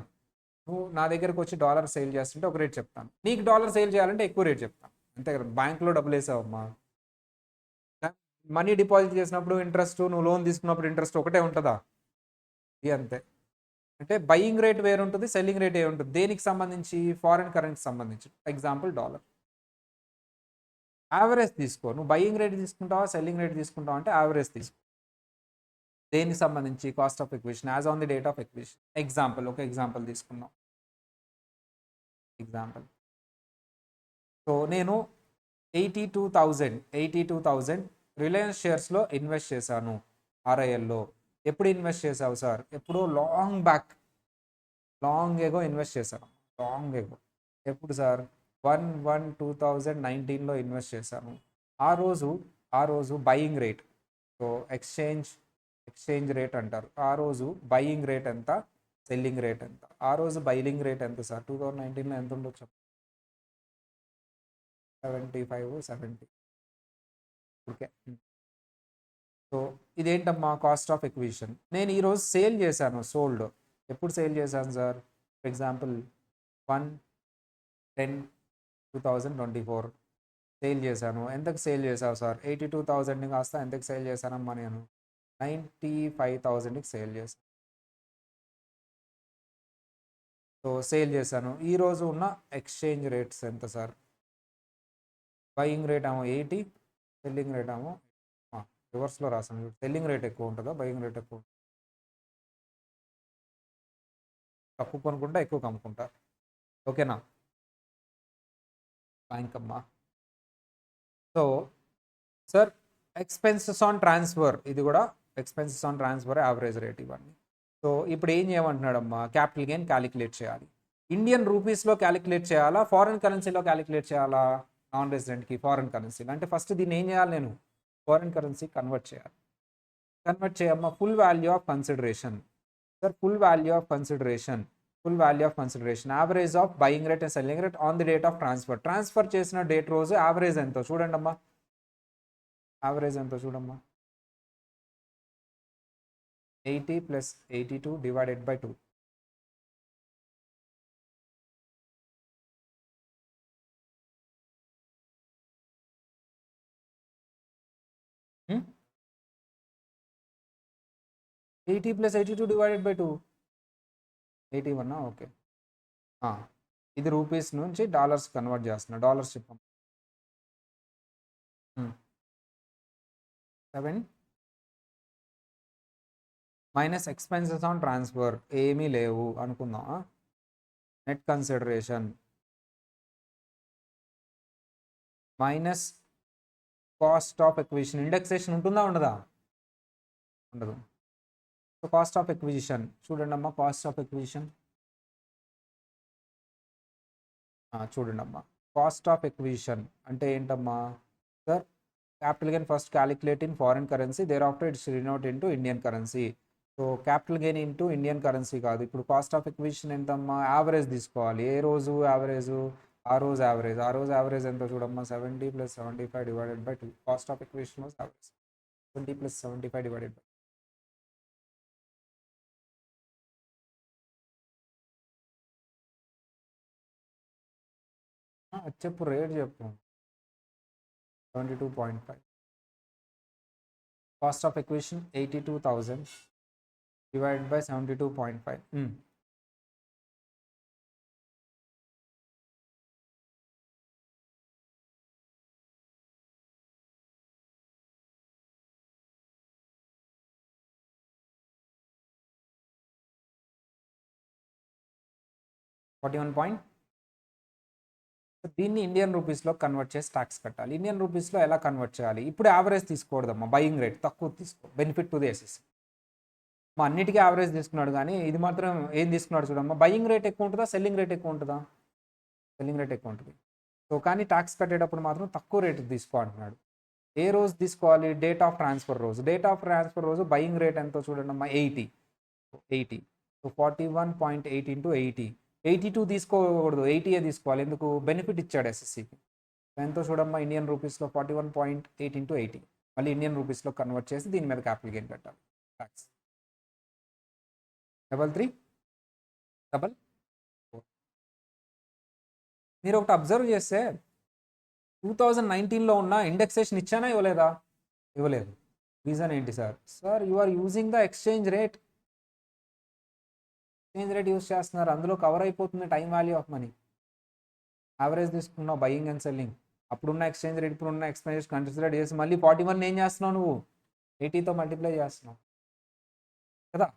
నువ్వు నా దగ్గరకు వచ్చి డాలర్ సేల్ చేస్తుంటే ఒక రేట్ చెప్తాను, నీకు డాలర్ సేల్ చేయాలంటే ఎక్కువ రేట్ చెప్తాను. అంతే కదా. బ్యాంకులో డబ్బులు వేసావమ్మా, మనీ డిపాజిట్ చేసినప్పుడు ఇంట్రెస్ట్, నువ్వు లోన్ తీసుకున్నప్పుడు ఇంట్రెస్ట్ ఒకటే ఉంటుందా? ఇది అంతే. అంటే బయింగ్ రేట్ వేరు ఉంటుంది, సెల్లింగ్ రేట్ వేరు ఉంటుంది. దేనికి సంబంధించి? ఫారిన్ కరెన్సీ సంబంధించి. Example dollar. యావరేజ్ తీసుకో. నువ్వు బయింగ్ రేట్ తీసుకుంటావా, సెల్లింగ్ రేట్ తీసుకుంటావా అంటే యావరేజ్ తీసుకో. దేనికి సంబంధించి? Cost of acquisition as on the date of acquisition. ఒక ఎగ్జాంపుల్ తీసుకున్నాం. సో నేను 82,000 రిలయన్స్ షేర్స్లో ఇన్వెస్ట్ చేశాను, ఆర్ఐఎల్లో. ఎప్పుడు ఇన్వెస్ట్ చేసావు సార్? ఎప్పుడో లాంగ్ ఎగో ఇన్వెస్ట్ చేశాను. ఎప్పుడు సార్? 1/1/2019లో ఇన్వెస్ట్ చేశాను. ఆ రోజు buying rate, so exchange rate అంటారు. ఆ రోజు బయింగ్ రేట్ ఎంత, సెల్లింగ్ రేట్ ఎంత? ఆ రోజు బయింగ్ రేట్ ఎంత సార్? 2019లో ఎంత ఉండొచ్చు? 75, 70. ఓకే. సో ఇదేంటమ్మా? Cost of acquisition. నేను ఈరోజు సేల్ చేశాను, సోల్డ్. ఎప్పుడు సేల్ చేశాను సార్? ఫర్ ఎగ్జాంపుల్ 1/10/2024 సేల్ చేశాను. ఎంతకు సేల్ చేశావు సార్? 82,000ని కాస్త ఎంతకు సేల్ చేశానమ్మా? నేను 95,000కి సేల్ చేశాను. సో సేల్ చేశాను. ఈరోజు ఉన్న ఎక్స్చేంజ్ రేట్స్ ఎంత సార్? బయింగ్ రేట్ ఏమో 80, సెల్లింగ్ రేట్ ఏమో రివర్స్లో రాసాను. సెల్లింగ్ రేట్ ఎక్కువ ఉంటుందా, బయింగ్ రేట్ ఎక్కువ? తక్కువ కొనుక్కుంటా, ఎక్కువ కమ్ముకుంటా, ఓకేనా? బ్యాంక్ అమ్మా. So sir expenses on transfer, ఇది కూడా expenses on transfer average rate ఇవన్నీ. సో ఇప్పుడు ఏం చేయమంటున్నాడమ్మా? క్యాపిటల్ గెయిన్ క్యాలిక్యులేట్ చేయాలి. ఇండియన్ రూపీస్లో క్యాలిక్యులేట్ చేయాలా, ఫారెన్ కరెన్సీలో క్యాలిక్యులేట్ చేయాలా? నాన్ రెసిడెంట్కి ఫారెన్ కరెన్సీలో. అంటే ఫస్ట్ దీన్ని ఏం చేయాలి, నేను ఫారెన్ కరెన్సీ కన్వర్ట్ చేయాలి. కన్వర్ట్ చేయమ్మా. Full value of consideration sir, full value of consideration, full value of consideration, average of buying rate and selling rate on the date of transfer. Transfer చేసిన date రోజు average ఎంతో చూడండి అమ్మా. Average ఎంతో చూడమ్మా. 80 + 82 divided by 2. Hmm? 80 + 82 divided by 2. 81. Okay. ఇది rupees నుంచి dollars convert చేస్తున్నా. డాలర్స్ చెప్పం. 7 మైనస్ ఎక్స్పెన్సెస్ ఆన్ ట్రాన్స్ఫర్ ఏమీ లేవు అనుకుందాం. Net consideration minus cost of acquisition. Indexation ఉంటుందా ఉండదా? ఉండదు. సో కాస్ట్ ఆఫ్ ఎక్విజిషన్ చూడండి అమ్మా. కాస్ట్ ఆఫ్ ఎక్విజిషన్ చూడండి అమ్మా. కాస్ట్ ఆఫ్ ఎక్విజిషన్ అంటే ఏంటమ్మా sir? Capital gain first calculate in foreign currency, there after it's renote into Indian currency. So capital gain into Indian currency కాదు. ఇప్పుడు cost of acquisition ఎంతమ్మా? Average తీసుకోవాలి. ఏ రోజు యావరేజ్? ఆ రోజు యావరేజ్. ఆ రోజు యావరేజ్ ఎంతో చూడమ్మా. 70 + 75 divided by 2. Cost of acquisition was average. 70 + 75 divided by. చెప్పు, రేట్ చెప్పు. 72.5. Cost of acquisition 82,000 divided by 72.5. 41. దీన్ని ఇండియన్ రూపీస్లో కన్వర్ట్ చేసి ట్యాక్స్ కట్టాలి. ఇండియన్ రూపీస్లో ఎలా కన్వర్ట్ చేయాలి? ఇప్పుడు యావరేజ్ తీసుకోకూడదమ్మా. బయింగ్ రేట్ తక్కువ తీసుకో. Benefit to the SSC. మా అన్నిటికీ యావరేజ్ తీసుకున్నాడు, కానీ ఇది మాత్రం ఏం తీసుకున్నాడు చూడమ్మా. బయింగ్ రేట్ ఎక్కువ ఉంటుందా, సెల్లింగ్ రేట్ ఎక్కువ ఉంటుందా? సెల్లింగ్ రేట్ ఎక్కువ ఉంటుంది. సో కానీ ట్యాక్స్ కట్టేటప్పుడు మాత్రం తక్కువ రేటు తీసుకో అంటున్నాడు. ఏ రోజు తీసుకోవాలి? డేట్ ఆఫ్ ట్రాన్స్ఫర్ రోజు. డేట్ ఆఫ్ ట్రాన్స్ఫర్ రోజు బయింగ్ రేట్ ఎంతో చూడండి అమ్మా. 80. So 41.8 into 80. 82 తీసుకోకూడదు, 80 తీసుకోవాలి. ఎందుకు? బెనిఫిట్ ఇచ్చాడు ఎస్ఎస్సికి. ఎంతో చూడమ్మా. ఇండియన్ రూపీస్లో 41.8 ఇంటూ 80. మళ్ళీ ఇండియన్ రూపీస్లో కన్వర్ట్ చేసి దీని మీద క్యాపిటల్ గెయిన్ కట్టాలి. ట్యాక్స్ 33 4. మీరు ఒకటి అబ్జర్వ్ చేస్తే 2019లో ఉన్న ఇండెక్సేషన్ ఇచ్చానా ఇవ్వలేదా? ఇవ్వలేదు. రీజన్ ఏంటి sir? Sir you are using the exchange rate. Exchange rate use చేస్తున్నారు, అందులో కవర్ అయిపోతుంది time value of money. Average తీసుకున్నావు బయింగ్ అండ్ సెల్లింగ్. అప్పుడున్న ఎక్స్చేంజ్ రేట్ ఇప్పుడున్న ఎక్స్చేంజ్ కన్సిడర్ చేసి మళ్ళీ 41 ఏం చేస్తున్నావు నువ్వు? 80తో మల్టిప్లై చేస్తున్నావు కదా.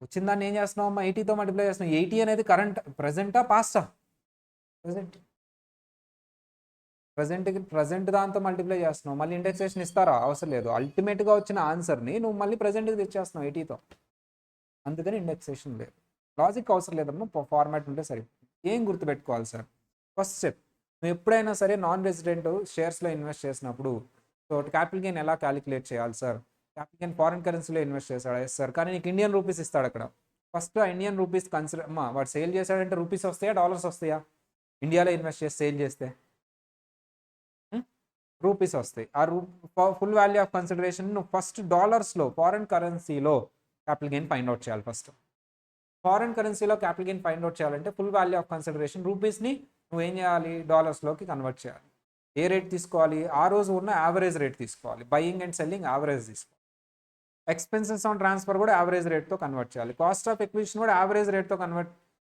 వచ్చిన దాన్ని ఏం చేస్తున్నావు అమ్మా? 80తో మల్టిప్లై చేస్తున్నావు. 80 అనేది కరెంట్ ప్రజెంటా పాస్టా? ప్రజెంట్ దాంతో మల్టిప్లై చేస్తున్నావు. మళ్ళీ ఇండెక్సేషన్ ఇస్తారా? అవసరం లేదు. అల్టిమేట్గా వచ్చిన ఆన్సర్ని నువ్వు మళ్ళీ ప్రజెంట్కి తెచ్చేస్తున్నావు 80తో. అందుకని ఇండెక్సేషన్ లేదు. లాజిక్ అవసరం లేదమ్మా. ఫార్మాట్ ఉంటే సరే. ఏం గుర్తుపెట్టుకోవాలి సార్? ఫస్ట్ స్టెప్, నువ్వు ఎప్పుడైనా సరే నాన్ రెసిడెంట్ షేర్స్లో ఇన్వెస్ట్ చేసినప్పుడు సో క్యాపిటల్ గెయిన్ ఎలా క్యాలిక్యులేట్ చేయాలి సార్? క్యాపిటల్ గెయిన్ ఫారిన్ కరెన్సీలో ఇన్వెస్ట్ చేస్తాడా? Yes sir. కానీ నీకు ఇండియన్ రూపీస్ ఇస్తాడు అక్కడ. ఫస్ట్ ఆ ఇండియన్ రూపీస్ కన్సిడర్ అమ్మా. వాడు సేల్ చేశాడంటే రూపీస్ వస్తాయా, డాలర్స్ వస్తాయా? ఇండియాలో ఇన్వెస్ట్ చేసి సేల్ చేస్తే రూపీస్ వస్తాయి. ఆ ఫుల్ వాల్యూ ఆఫ్ కన్సిడరేషన్ నువ్వు ఫస్ట్ డాలర్స్లో ఫారెన్ కరెన్సీలో క్యాపిటల్ గెయిన్ ఫైండ్ అవుట్ చేయాలి. ఫస్ట్ ఫారెన్ కరెన్సీలో క్యాపిటల్ గెయిన్ ఫైండ్ అవుట్ చేయాలంటే ఫుల్ వాల్యూ ఆఫ్ కన్సిడరేషన్ రూపీస్ని నువ్వు ఏం చేయాలి? డాలర్స్లోకి కన్వర్ట్ చేయాలి. ఏ రేట్ తీసుకోవాలి? ఆ రోజు ఉన్న యావరేజ్ రేట్ తీసుకోవాలి. బయింగ్ అండ్ సెల్లింగ్ యావరేజ్ తీసుకోవాలి. ఎక్స్పెన్సెస్ ఆన్ ట్రాన్స్ఫర్ కూడా యావరేజ్ రేట్తో కన్వర్ట్ చేయాలి. కాస్ట్ ఆఫ్ ఎక్విజిషన్ కూడా యావరేజ్ రేట్తో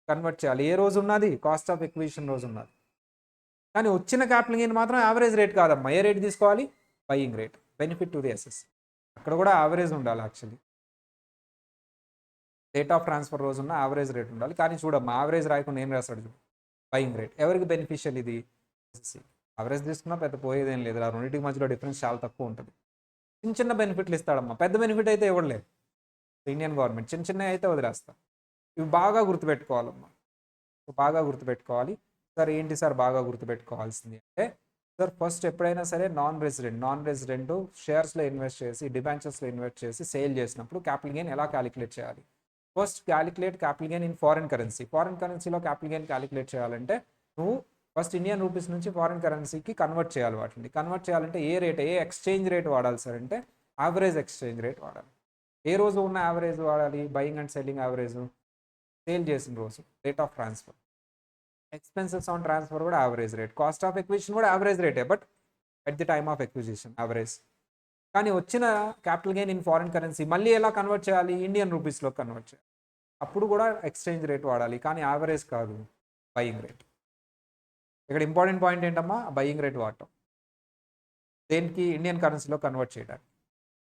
కన్వర్ట్ చేయాలి. ఏ రోజు ఉన్నది? కాస్ట్ ఆఫ్ ఎక్విజిషన్ రోజు ఉన్నది. కానీ వచ్చిన క్యాపిటల్ గెయిన్ మాత్రం యావరేజ్ రేట్ కాదమ్మా. ఏ రేట్ తీసుకోవాలి? Buying rate. Benefit to the assessee. అక్కడ కూడా యావరేజ్ ఉండాలి. యాక్చువల్లీ డేట్ ఆఫ్ ట్రాన్స్ఫర్ రోజు ఉన్న యావరేజ్ రేట్ ఉండాలి. కానీ చూడమ్మా, యావరేజ్ రాయకుండా ఏం రాస్తాడు చూడు? Buying rate. ఎవరికి బెనిఫిషియల్ ఇది? ఎస్ఎస్సి. యావరేజ్ తీసుకున్నా పెద్ద పోయేదేం లేదు. ఆ రెండింటికి మధ్యలో డిఫరెన్స్ చాలా తక్కువ ఉంటుంది. చిన్న చిన్న బెనిఫిట్లు ఇస్తాడమ్మా. పెద్ద బెనిఫిట్ అయితే ఇవ్వలేదు ఇండియన్ గవర్నమెంట్. చిన్న చిన్నవి అయితే వదిలేస్తా. ఇవి బాగా గుర్తుపెట్టుకోవాలమ్మా. బాగా గుర్తుపెట్టుకోవాలి. సార్ ఏంటి సార్ బాగా గుర్తుపెట్టుకోవాల్సింది అంటే, సార్ ఫస్ట్ ఎప్పుడైనా సరే నాన్ రెసిడెంట్ షేర్స్లో ఇన్వెస్ట్ చేసి డిబెంచర్స్లో ఇన్వెస్ట్ చేసి సేల్ చేసినప్పుడు క్యాపిటల్ గెయిన్ ఎలా క్యాలిక్యులేట్ చేయాలి? First calculate capital gain in foreign currency. Foreign కరెన్సీలో క్యాపిటల్ గెయిన్ క్యాలిక్యులేట్ చేయాలంటే నువ్వు ఫస్ట్ ఇండియన్ రూపీస్ నుంచి ఫారిన్ కరెన్సీకి కన్వర్ట్ చేయాలి. వాటిని కన్వర్ట్ చేయాలంటే ఏ ఎక్స్చేంజ్ రేట్ వాడాలి సార్ అంటే యావరేజ్ ఎక్స్చేంజ్ రేట్ వాడాలి. ఏ రోజు ఉన్న యావరేజ్ వాడాలి? Buying and selling average, sale చేసిన రోజు, rate of transfer. Expenses on transfer కూడా average rate, cost of acquisition కూడా యావరేజ్ రేటే, but at the time of acquisition average. కానీ వచ్చిన capital gain in foreign currency మళ్ళీ ఎలా కన్వర్ట్ చేయాలి? ఇండియన్ రూపీస్లో కన్వర్ట్ చేయాలి. అప్పుడు కూడా ఎక్స్చేంజ్ రేట్ వాడాలి, కానీ యావరేజ్ కాదు, బయింగ్ రేట్. ఇక్కడ ఇంపార్టెంట్ పాయింట్ ఏంటమ్మా? బయింగ్ రేట్ వాడటం దేనికి? ఇండియన్ కరెన్సీలో కన్వర్ట్ చేయడానికి.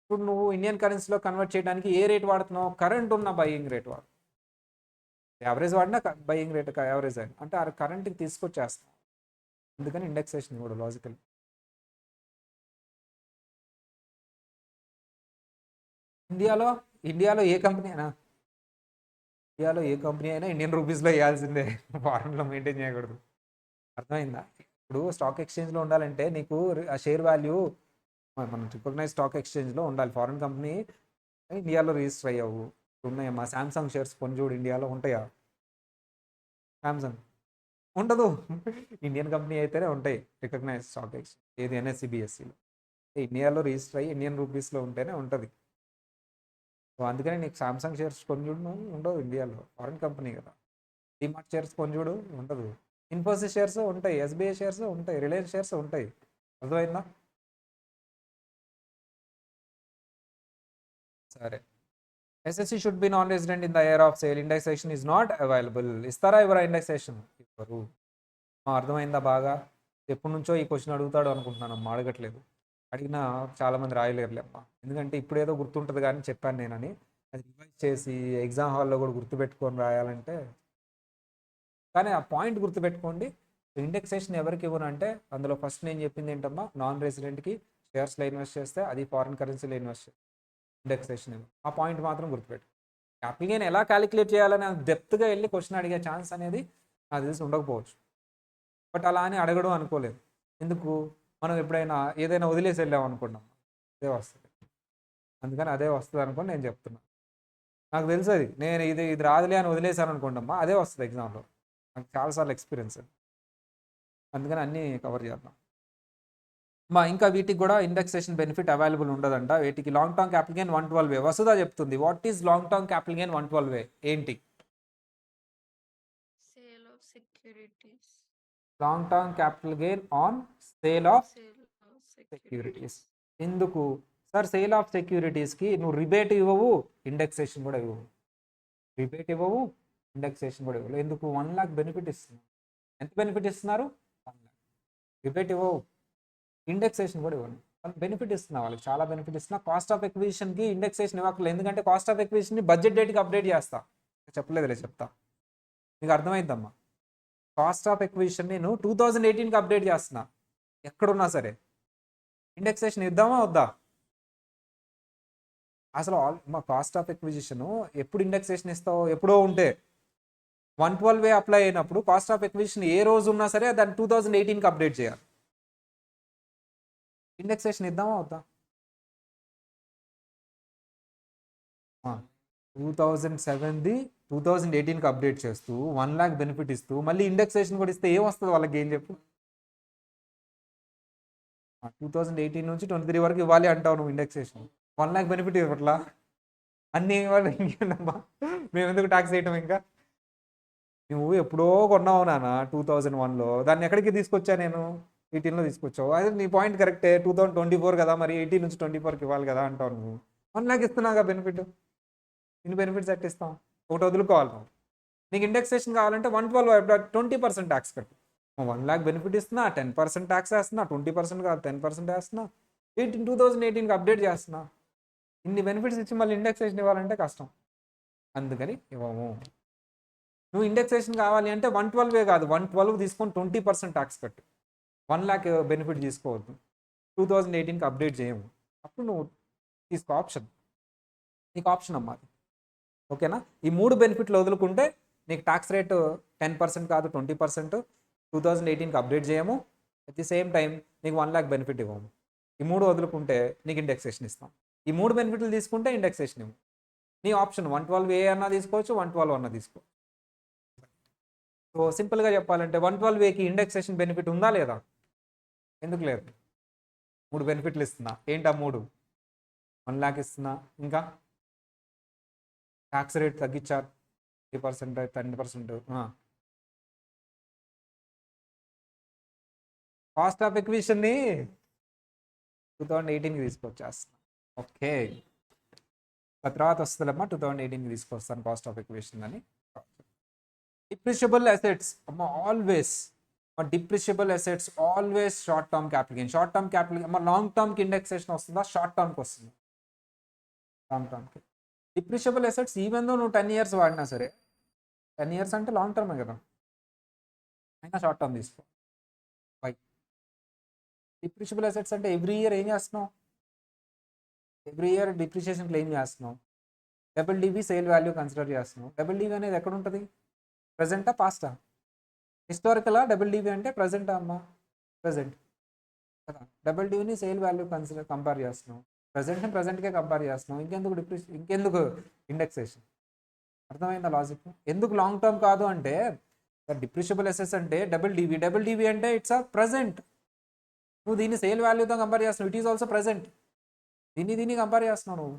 ఇప్పుడు నువ్వు ఇండియన్ కరెన్సీలో కన్వర్ట్ చేయడానికి ఏ రేట్ వాడుతున్నావు? కరెంట్ ఉన్న బయింగ్ రేట్ వాడు. యావరేజ్ వాడినా బయింగ్ రేట్ యావరేజ్ అయినా అంటే ఆ కరెంట్కి తీసుకొచ్చేస్తాం. అందుకని ఇండెక్సేషన్ కూడా లాజికల్. ఇండియాలో ఏ కంపెనీ అయినా ఇండియన్ రూపీస్లో వేయాల్సిందే, ఫారెన్లో మెయింటైన్ చేయకూడదు. అర్థమైందా? ఇప్పుడు స్టాక్ ఎక్స్చేంజ్లో ఉండాలంటే నీకు ఆ షేర్ వాల్యూ మనం రికగ్నైజ్ స్టాక్ ఎక్స్చేంజ్లో ఉండాలి. ఫారెన్ కంపెనీ ఇండియాలో రిజిస్టర్ అయ్యావు. ఉన్నాయమ్మా శాంసంగ్ షేర్స్ కొని చూడు, ఇండియాలో ఉంటాయా? శాంసంగ్ ఉండదు. ఇండియన్ కంపెనీ అయితేనే ఉంటాయి రికగ్నైజ్ స్టాక్ ఎక్స్చేంజ్, ఏది ఎన్ఎస్సి బిఎస్సిలో. ఇండియాలో రిజిస్టర్ అయ్యి ఇండియన్ రూపీస్లో ఉంటేనే ఉంటుంది. సో అందుకని నీకు శాంసంగ్ షేర్స్ కొని చూడు ఉండవు ఇండియాలో, ఫారెన్ కంపెనీ కదా. డిమార్ట్ షేర్స్ కొని చూడు ఉండదు. ఇన్ఫోసిస్ షేర్స్ ఉంటాయి, ఎస్బీఐ షేర్స్ ఉంటాయి, రిలయన్స్ షేర్స్ ఉంటాయి. అర్థమైందా? సరే. SSC should be non resident in the year of sale. Indexation is not available. ఇస్తారా ఇవ్వరా ఇండెక్సేషన్? ఇవ్వరు. అర్థమైందా బాగా? ఎప్పటి నుంచో ఈ క్వశ్చన్ అడుగుతాడు అనుకుంటున్నాను, అడగట్లేదు. అడిగినా చాలామంది రాయలేరులేమ్మా, ఎందుకంటే ఇప్పుడు ఏదో గుర్తుంటుంది కానీ చెప్పాను నేనని అది రివైజ్ చేసి ఎగ్జామ్ హాల్లో కూడా గుర్తుపెట్టుకొని రాయాలంటే. కానీ ఆ పాయింట్ గుర్తుపెట్టుకోండి. ఇండెక్సేషన్ ఎవరికి ఇవ్వను అంటే అందులో ఫస్ట్ నేను చెప్పింది ఏంటమ్మా, నాన్ రెసిడెంట్కి షేర్స్లో ఇన్వెస్ట్ చేస్తే అది ఫారిన్ కరెన్సీలో ఇన్వెస్ట్ చేస్తే ఇండెక్సేషన్ ఇవ్వను. ఆ పాయింట్ మాత్రం గుర్తుపెట్టు. క్యాపిటల్ గెయిన్ ఎలా క్యాలిక్యులేట్ చేయాలని డెప్త్గా వెళ్ళి క్వశ్చన్ అడిగే ఛాన్స్ అనేది నాకు తెలిసి ఉండకపోవచ్చు. బట్ అలా అని అడగడం అనుకోలేదు. ఎందుకు? మనం ఎప్పుడైనా ఏదైనా వదిలేసి వెళ్ళాం అనుకున్నాం, అదే వస్తుంది. అందుకని అదే వస్తుంది అనుకోని నేను చెప్తున్నాను. నాకు తెలుసు అది, నేను ఇది రాదులే అని వదిలేసాను అనుకోండమ్మా, అదే వస్తుంది ఎగ్జామ్లో. నాకు చాలాసార్లు ఎక్స్పీరియన్స్. అందుకని అన్నీ కవర్ చేద్దాం ఇంకా వీటికి కూడా ఇండెక్సేషన్ బెనిఫిట్ అవైలబుల్ ఉండదంట. వీటికి long term capital gain 112A. Vasudha చెప్తుంది. What is long term capital gain 112A ఏంటి? Sale of securities. Long term capital gain on sale of securities. ఎందుకు సార్? సేల్ ఆఫ్ సెక్యూరిటీస్కి నువ్వు రిబేట్ ఇవ్వవు, ఇండెక్సేషన్ కూడా ఇవ్వవు. రిబేట్ ఇవ్వవు, ఇండెక్సేషన్ కూడా ఇవ్వవు. ఎందుకు? 1 lakh బెనిఫిట్ ఇస్తున్నారు. ఎంత బెనిఫిట్ ఇస్తున్నారు? 1 lakh. రిబేట్ ఇవ్వవు, ఇండెక్సేషన్ కూడా ఇవ్వండి. వాళ్ళకి బెనిఫిట్ ఇస్తున్నా, వాళ్ళకి చాలా బెనిఫిట్ ఇస్తున్నా. కాస్ట్ ఆఫ్ ఎక్విజిషన్కి ఇండెక్సేషన్ ఇవ్వట్లేదు, ఎందుకంటే కాస్ట్ ఆఫ్ ఎక్విజిషన్ని బడ్జెట్ డేట్కి అప్డేట్ చేస్తా. చెప్పలేదులే, చెప్తా. మీకు అర్థమైందమ్మా? కాస్ట్ ఆఫ్ ఎక్విజిషన్ నేను 2018కి అప్డేట్ చేస్తున్నా, ఎక్కడున్నా సరే. ఇండెక్సేషన్ ఇద్దామా వద్దా? అసలు మా కాస్ట్ ఆఫ్ ఎక్విజిషన్ ఎప్పుడు ఇండెక్సేషన్ ఇస్తావు? ఎప్పుడో ఉంటే 112A అప్లై అయినప్పుడు కాస్ట్ ఆఫ్ ఎక్విజిషన్ ఏ రోజు ఉన్నా సరే దాన్ని 2018కి అప్డేట్ చేయాలి. ఇండెక్సేషన్ ఇద్దామా వద్దా? 2007ది 2018కి అప్డేట్ చేస్తూ 1 lakh బెనిఫిట్ ఇస్తూ మళ్ళీ ఇండెక్సేషన్ కూడా ఇస్తే ఏం వస్తుంది వాళ్ళకి? ఏం చెప్పు. 2018 నుంచి 23 వరకు ఇవ్వాలి అంటావు నువ్వు ఇండెక్సేషన్. 1 lakh బెనిఫిట్ ఇవ్వట్లా, అన్నీ ఇవ్వాలి. ఇంకేనమ్మా మేము ఎందుకు ట్యాక్స్ వేయటం? ఇంకా నువ్వు ఎప్పుడో కొన్నావు నాన్న 2001లో, దాన్ని ఎక్కడికి తీసుకొచ్చా నేను? 18లో తీసుకొచ్చావు. అదే నీ పాయింట్ కరెక్టే, 2024 కదా, మరి 18 నుంచి 24కి ఇవ్వాలి కదా అంటావు నువ్వు. 1 lakh ఇస్తున్నాగా బెనిఫిట్. ఇన్ని బెనిఫిట్స్ ఎట్ ఇస్తాం? ఒకటి వదులుకోవాలి నువ్వు. నీకు ఇండెక్సేషన్ కావాలంటే 112 20% ట్యాక్స్ కట్టు. 1 lakh బెనిఫిట్ ఇస్తున్నా, 10% ట్యాక్స్ వేస్తున్నా, 20% కాదు 10% వేస్తున్నా, 2018కి అప్డేట్ చేస్తున్నా. ఇన్ని బెనిఫిట్స్ ఇచ్చి మళ్ళీ ఇండెక్సేషన్ ఇవ్వాలంటే కష్టం, అందుకని ఇవ్వము. నువ్వు ఇండెక్సేషన్ కావాలి అంటే 112 కాదు, 112 తీసుకొని 20% ట్యాక్స్ కట్టు. 1 lakh బెనిఫిట్ తీసుకోవద్దు, 2018కి అప్డేట్ చేయము. అప్పుడు నువ్వు తీసుకో, ఆప్షన్ నీకు ఆప్షన్ అమ్మా. ఓకేనా? ఈ 3 బెనిఫిట్లు వదులుకుంటే నీకు ట్యాక్స్ రేట్ 10% కాదు 20% 2018కి అప్డేట్ చేయము. అట్ ది సేమ్ టైం నీకు 1 lakh బెనిఫిట్ ఇవ్వము. ఈ 3 వదులుకుంటే నీకు ఇండెక్సేషన్ ఇస్తాం. ఈ 3 బెనిఫిట్లు తీసుకుంటే ఇండెక్సేషన్ ఇవ్వము. నీ ఆప్షన్ 112A అన్నా తీసుకోవచ్చు, 112 అన్నా తీసుకోవచ్చు. సో సింపుల్గా చెప్పాలంటే 112Aకి ఇండెక్సేషన్ బెనిఫిట్ ఉందా లేదా? ఎందుకు లేదు? 3 బెనిఫిట్లు ఇస్తున్నా. ఏంటి ఆ 3? 1 lakh ఇస్తున్నా, ఇంకా ట్యాక్స్ రేట్ తగ్గించారు 3%, 10%. కాస్ట్ ఆఫ్ ఎక్విజిషన్ని 2018కి తీసుకొచ్చేస్తాను. ఓకే, తర్వాత వస్తుందమ్మా 2018కి తీసుకొస్తాను కాస్ట్ ఆఫ్ ఎక్విజిషన్ అని. డిప్రిషియబుల్ అసెట్స్ అమ్మ always, depreciable assets always short term capital gain. Short term capital అమ్మ లాంగ్ టర్మ్కి ఇండెక్సేషన్ వస్తుందా? షార్ట్ టర్మ్కి వస్తుంది. లాంగ్ టర్మ్కి డిప్రిషియబుల్ అసెట్స్ ఈవెన్ దో నువ్వు 10 years వాడినా సరే, 10 years అంటే లాంగ్ టర్మే కదా, అయినా షార్ట్ టర్మ్ తీసుకో. బై డిప్రిషియబుల్ అసెట్స్ అంటే ఎవ్రీ ఇయర్ ఏం చేస్తున్నావు? ఎవ్రీ ఇయర్ డిప్రిషియేషన్ క్లెయిమ్ చేస్తున్నావు. డబుల్ డివి సేల్ వాల్యూ కన్సిడర్ చేస్తున్నావు. డబుల్ డివి అనేది ఎక్కడ ఉంటుంది? ప్రజెంటా పాస్టా? హిస్టారికలా డబుల్ డివి అంటే ప్రజెంటా అమ్మా? ప్రజెంట్ కదా. డబుల్ డివిని సేల్ వాల్యూ కంపేర్ చేస్తున్నావు. ప్రజెంట్ని ప్రజెంట్కే కంపేర్ చేస్తున్నావు. ఇంకెందుకు ఇండెక్సేషన్? అర్థమైందా లాజిక్? ఎందుకు లాంగ్ టర్మ్ కాదు అంటే, డిప్రిషియబుల్ అసెట్స్ అంటే డబుల్ డివి అంటే ఇట్స్ అ ప్రజెంట్. నువ్వు దీన్ని సేల్ వాల్యూతో కంపేర్ చేస్తున్నావు. It is also present. దీన్ని కంపేర్ చేస్తున్నావు నువ్వు.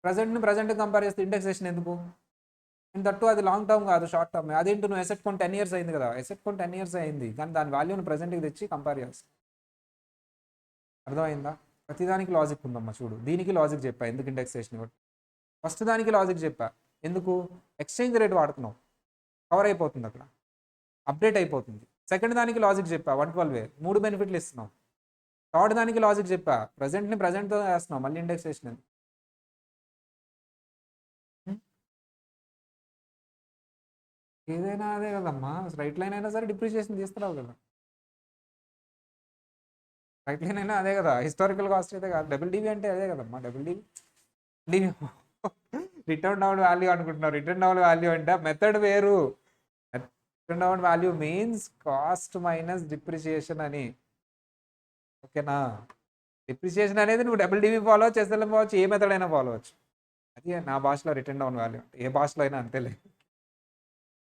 ప్రజెంట్ని ప్రజెంట్ కంపేర్ చేస్తే ఇండెక్సేషన్ ఎందుకు? అండ్ దట్టు అది లాంగ్ టర్మ్ కాదు, షార్ట్ టర్మ్. అదేంటి, నువ్వు ఎసెట్ కొని 10 years అయింది కదా, ఎసెట్ కొని 10 years అయింది, కానీ దాని వాల్యూని ప్రజెంట్కి తెచ్చి కంపేర్ చేస్తావు. అర్థమైందా? ప్రతిదానికి లాజిక్ ఉందమ్మా. చూడు, దీనికి లాజిక్ చెప్పా ఎందుకు ఇండెక్సేషన్ ఇవ్వడం. ఫస్ట్ దానికి లాజిక్ చెప్పా ఎందుకు, ఎక్స్చేంజ్ రేట్ వాడుతున్నావు, కవర్ అయిపోతుంది అక్కడ, అప్డేట్ అయిపోతుంది. సెకండ్ దానికి లాజిక్ చెప్పా 112A, 3 బెనిఫిట్లు ఇస్తున్నావు. థర్డ్ దానికి లాజిక్ చెప్పా ప్రజెంట్ని ప్రజెంట్తో వేస్తున్నావు, మళ్ళీ ఇండెక్సేషన్ అని. ఏదైనా అదే కదమ్మా, రైట్ లైన్ అయినా సరే డిప్రిషియేషన్ తీస్తున్నావు కదా. రైట్ లైన్ అయినా అదే కదా, హిస్టారికల్ కాస్ట్ అయితే కాదు. డబుల్ డివి అంటే అదే కదమ్మా. డబుల్ డివి రిటర్న్ డౌన్ వాల్యూ అనుకుంటున్నావు. రిటర్న్ డౌన్ వాల్యూ అంటే మెథడ్ వేరు. Return down value means cost minus depreciation అని. ఓకేనా? డిప్రిషియేషన్ అనేది నువ్వు డబుల్ డివి ఫాలో అవచ్చు, ఎస్ఎల్ఎం ఫాలో అవచ్చు, ఏ మెథడ్ అయినా ఫాలో అవచ్చు. అది నా భాషలో రిటర్న్ డౌన్ వాల్యూ అంటే, ఏ భాషలో అయినా అంతేలే.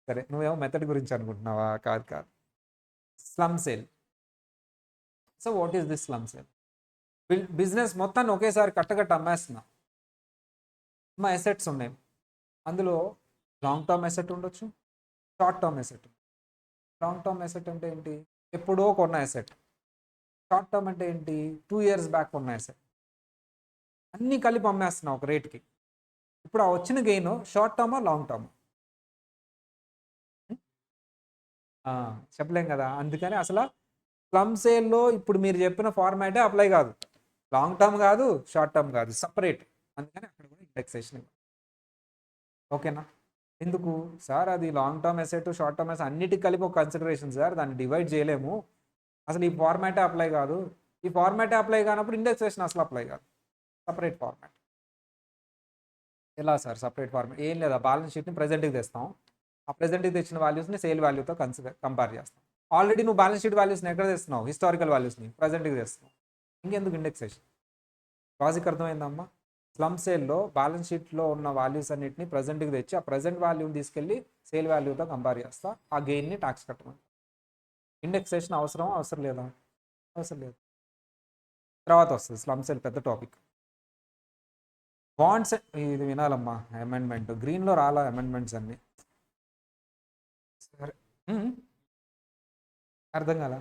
సరే, నువ్వేమో మెథడ్ గురించి అనుకుంటున్నావా? కాదు కాదు. Slum sale. So what is this slum sale? Business మొత్తాన్ని ఒకేసారి కట్టకట్ట అమ్మేస్తున్నా. మా అసెట్స్ ఉన్నాయి, అందులో లాంగ్ టర్మ్ అసెట్ ఉండొచ్చు, short term asset. Long term asset అంటే ఏంటి? ఎప్పుడో కొన్న అసెట్. షార్ట్ టర్మ్ అంటే ఏంటి? 2 years బ్యాక్ కొన్న అసెట్. అన్నీ కలిపి అమ్మేస్తున్నావు ఒక రేట్కి. ఇప్పుడు ఆ వచ్చిన గెయిన్ షార్ట్ టర్మా లాంగ్ టర్మ్? చెప్పలేం కదా. అందుకని అసలు స్లమ్ సేల్లో ఇప్పుడు మీరు చెప్పిన ఫార్మాటే అప్లై కాదు. లాంగ్ టర్మ్ కాదు, షార్ట్ టర్మ్ కాదు, సపరేట్. అందుకని అక్కడ కూడా ఇండెక్సేషన్. ఓకేనా? ఎందుకు సార్, అది long term asset short term asset అన్నిటికి కలిపి ఒక కన్సిడరేషన్ సార్, దాన్ని డివైడ్ చేయలేము. అసలు ఈ ఫార్మాటే అప్లై కాదు. ఈ ఫార్మాటే అప్లై కానప్పుడు ఇండెక్సేషన్ అసలు అప్లై కాదు, సపరేట్ ఫార్మాట్. ఎలా సార్ సపరేట్ ఫార్మాట్? ఏం లేదా, బ్యాలెన్స్ షీట్ని ప్రజెంట్కి తెస్తాం. ఆ ప్రజెంట్కి తెచ్చిన వాల్యూస్ని సేల్ వాల్యూతో కంపేర్ చేస్తాం. ఆల్రెడీ నువ్వు బ్యాలెన్స్ షీట్ వాల్యూస్ని ఎక్కడ తెస్తున్నావు? హిస్టారికల్ వాల్యూస్ని ప్రజెంట్కి తెస్తున్నావు. ఇంకెందుకు ఇండెక్సేషన్? లాజిక్ అర్థమైందమ్మా? స్లమ్ సేల్లో బ్యాలెన్స్ షీట్లో ఉన్న వాల్యూస్ అన్నింటినీ ప్రజెంట్కి తెచ్చి ఆ ప్రజెంట్ వాల్యూని తీసుకెళ్ళి సేల్ వాల్యూతో కంపేర్ చేస్తా, ఆ గెయిన్ని ట్యాక్స్ కట్టమని. ఇండెక్సేషన్ అవసరం లేదా? అవసరం లేదు. తర్వాత వస్తుంది స్లమ్ సేల్, పెద్ద టాపిక్. బాండ్స్. ఇది వినాలమ్మా, అమెండ్మెంట్ గ్రీన్లో రాలా అమెండ్మెంట్స్ అన్ని. సరే, అర్థం కాల.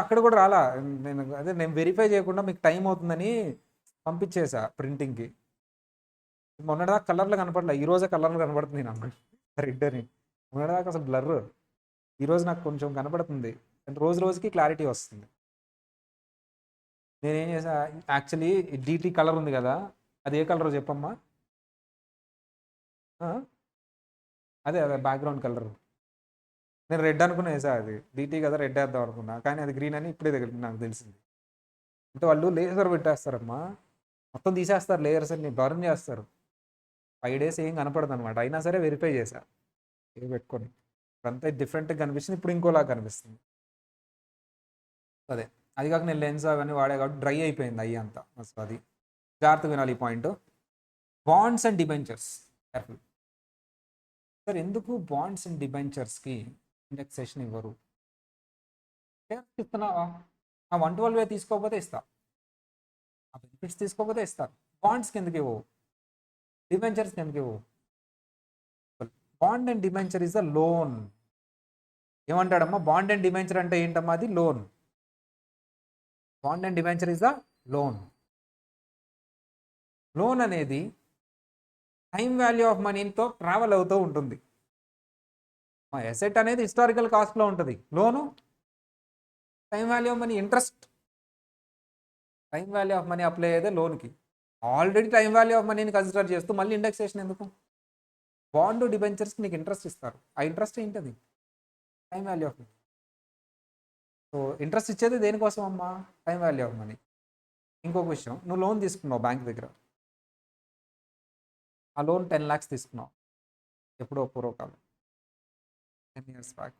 అక్కడ కూడా రాలా. నేను వెరిఫై చేయకుండా మీకు టైం అవుతుందని పంపించేసా ప్రింటింగ్కి. మొన్నటిదాకా కలర్లు కనపడలే, ఈరోజే కలర్లు కనపడుతుంది నాకు రెడ్ అని. మొన్నటిదాకా అసలు బ్లర్, ఈరోజు నాకు కొంచెం కనపడుతుంది. రోజు రోజుకి క్లారిటీ వస్తుంది. నేనేం చేసా, యాక్చువల్లీ డీటీ కలర్ ఉంది కదా, అది ఏ కలర్ చెప్పమ్మా? అదే బ్యాక్గ్రౌండ్ కలర్. నేను రెడ్ అనుకున్నా వేసా, అది డీటీ కదా రెడ్ వేద్దాం అనుకున్నా, కానీ అది గ్రీన్ అని ఇప్పుడే నాకు తెలిసింది. అంటే వాళ్ళు లేజర్ పెట్టేస్తారమ్మా మొత్తం తీసేస్తారు లేయర్స్ అన్ని బర్న్ చేస్తారు. 5 days ఏం కనపడదు అనమాట. అయినా సరే వెరిఫై చేశా పేరు పెట్టుకొని. ఇప్పుడంతా డిఫరెంట్గా కనిపించింది, ఇప్పుడు ఇంకోలా కనిపిస్తుంది. అదే అది కాక నేను లెన్స్ అవన్నీ వాడే కాబట్టి డ్రై అయిపోయింది అయ్యి అంతా. అసలు అది జాగ్రత్తగా వినాలి ఈ point. Bonds and debentures careful. Sir ఎందుకు బాండ్స్ అండ్ డిబెంచర్స్కి ఇండెక్సేషన్ ఇవ్వరు? ఇస్తున్నావా? ఆ 112 తీసుకోకపోతే ఇస్తా, ఆ బెనిఫిట్స్ తీసుకోకపోతే ఇస్తాను. బాండ్స్కి ఎందుకు ఇవ్వవు? డిబెంచర్స్కి ఎందుకు ఇవ్వవు? Bond and debenture is a loan. ఏమంటాడమ్మా? బాండ్ అండ్ డిబెంచర్ అంటే ఏంటమ్మా? అది loan. Bond and debenture is a loan. Loan అనేది టైం వాల్యూ ఆఫ్ మనీతో ట్రావెల్ అవుతూ ఉంటుంది. మా ఎసెట్ అనేది హిస్టారికల్ కాస్ట్లో ఉంటుంది. Loan time value of money, interest. Time value of money apply అయ్యేదే లోన్కి. ఆల్రెడీ టైం వాల్యూ ఆఫ్ మనీని కన్సిడర్ చేస్తూ మళ్ళీ ఇండెక్సేషన్ ఎందుకు? బాండ్ డిబెంచర్స్కి నీకు ఇంట్రెస్ట్ ఇస్తారు. ఆ ఇంట్రెస్ట్ ఏంటది? Time value of money. So interest ఇచ్చేది దేనికోసం అమ్మా? Time value of money. ఇంకొక విషయం, నువ్వు లోన్ తీసుకున్నావు బ్యాంక్ దగ్గర, ఆ లోన్ 10 lakhs తీసుకున్నావు ఎప్పుడో పూర్వకాలం, 10 years బ్యాక్.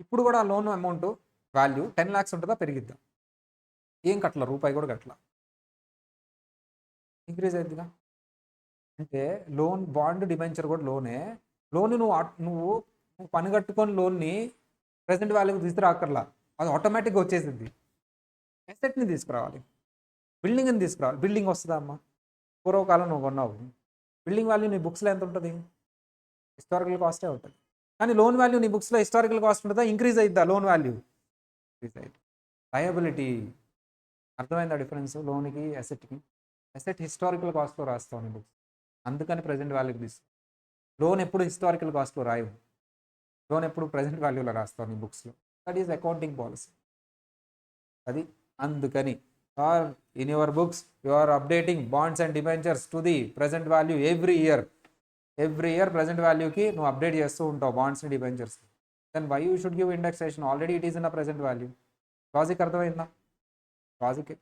ఇప్పుడు కూడా ఆ లోన్ అమౌంట్ వాల్యూ 10 lakhs ఉంటుందా, పెరిగిద్దా? ఏం కట్టల, రూపాయి కూడా కట్టల, ఇంక్రీజ్ అవుతుందిగా. అంటే లోన్, బాండ్ డిబెంచర్ కూడా లోనే. లోన్ నువ్వు పని కట్టుకొని లోన్ని ప్రెసెంట్ వాల్యూకి తీసుకురాకర్లా, అది ఆటోమేటిక్గా వచ్చేసింది. అసెట్ని తీసుకురావాలి, బిల్డింగ్ని తీసుకురావాలి. బిల్డింగ్ వస్తుందా అమ్మా? పూర్వకాలం నువ్వు కొన్నావు, బిల్డింగ్ వాల్యూ నీ బుక్స్లో ఎంత ఉంటుంది? హిస్టారికల్ కాస్టే ఉంటుంది. కానీ లోన్ వాల్యూ నీ బుక్స్లో హిస్టారికల్ కాస్ట్ ఉంటుందా, ఇంక్రీజ్ అయిద్దా? లోన్ వాల్యూ ఇంక్రీజ్ అయ్యింది. లయబిలిటీ. అర్థమైందా డిఫరెన్స్ లోన్కి అసెట్కి? అసెట్ హిస్టారికల్ కాస్ట్లో రాస్తావు నీ బుక్స్, అందుకని ప్రజెంట్ వాల్యూకి తీస్తావు. లోన్ ఎప్పుడు హిస్టారికల్ కాస్ట్లో రాయవు, లోన్ ఎప్పుడు ప్రజెంట్ వాల్యూలో రాస్తావు నీ బుక్స్లో. That is accounting policy. అది అందుకని or in your books you are updating bonds and debentures to the present value every year. Present వాల్యూకి నువ్వు అప్డేట్ చేస్తూ ఉంటావు బాండ్స్ని, debentures. Then why you should give indexation? Already it is in a present value. Logic అర్థమైందా? Logic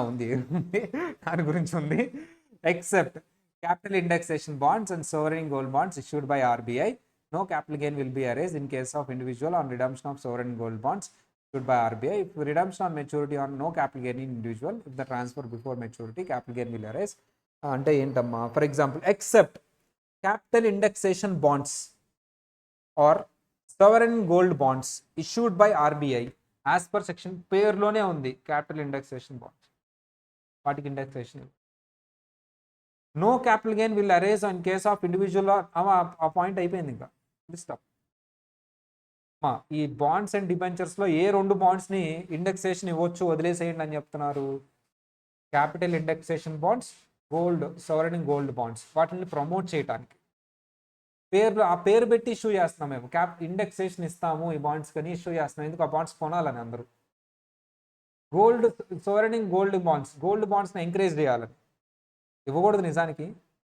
ఉంది దాని గురించి ఉంది. Except capital indexation bonds and sovereign gold bonds issued by RBI, no capital gain will be erased in case of individual on redemption of sovereign gold bonds issued by RBI. If redemption on maturity on no capital gain in individual, if the transfer before maturity, capital gain will arise. అంటే ఏంటమ్మా? For example, except capital indexation bonds or sovereign gold bonds issued by RBI as per section, పేరులోనే ఉంది capital indexation bonds, వాటికి indexation. No capital gain will arise in case of individual. ఆ point అయిపోయింది. ఇంకా stop. ఈ bonds and డిబెంచర్స్లో ఏ 2 బాండ్స్ని ఇండెక్సేషన్ ఇవ్వచ్చు, వదిలేసేయండి అని చెప్తున్నారు? Capital indexation bonds, gold, sovereign gold bonds. వాటిని ప్రమోట్ చేయడానికి ఆ పేరు పెట్టి ఇష్యూ చేస్తున్నాం మేము. ఇండెక్సేషన్ ఇస్తాము ఈ బాండ్స్ కానీ ఇష్యూ చేస్తున్నాం. ఎందుకు? ఆ బాండ్స్ కొనాలని అందరూ. గోల్డ్, సవరన్ గోల్డ్ బాండ్స్ని ఎంకరేజ్ చేయాలని. ఇవ్వకూడదు నిజానికి,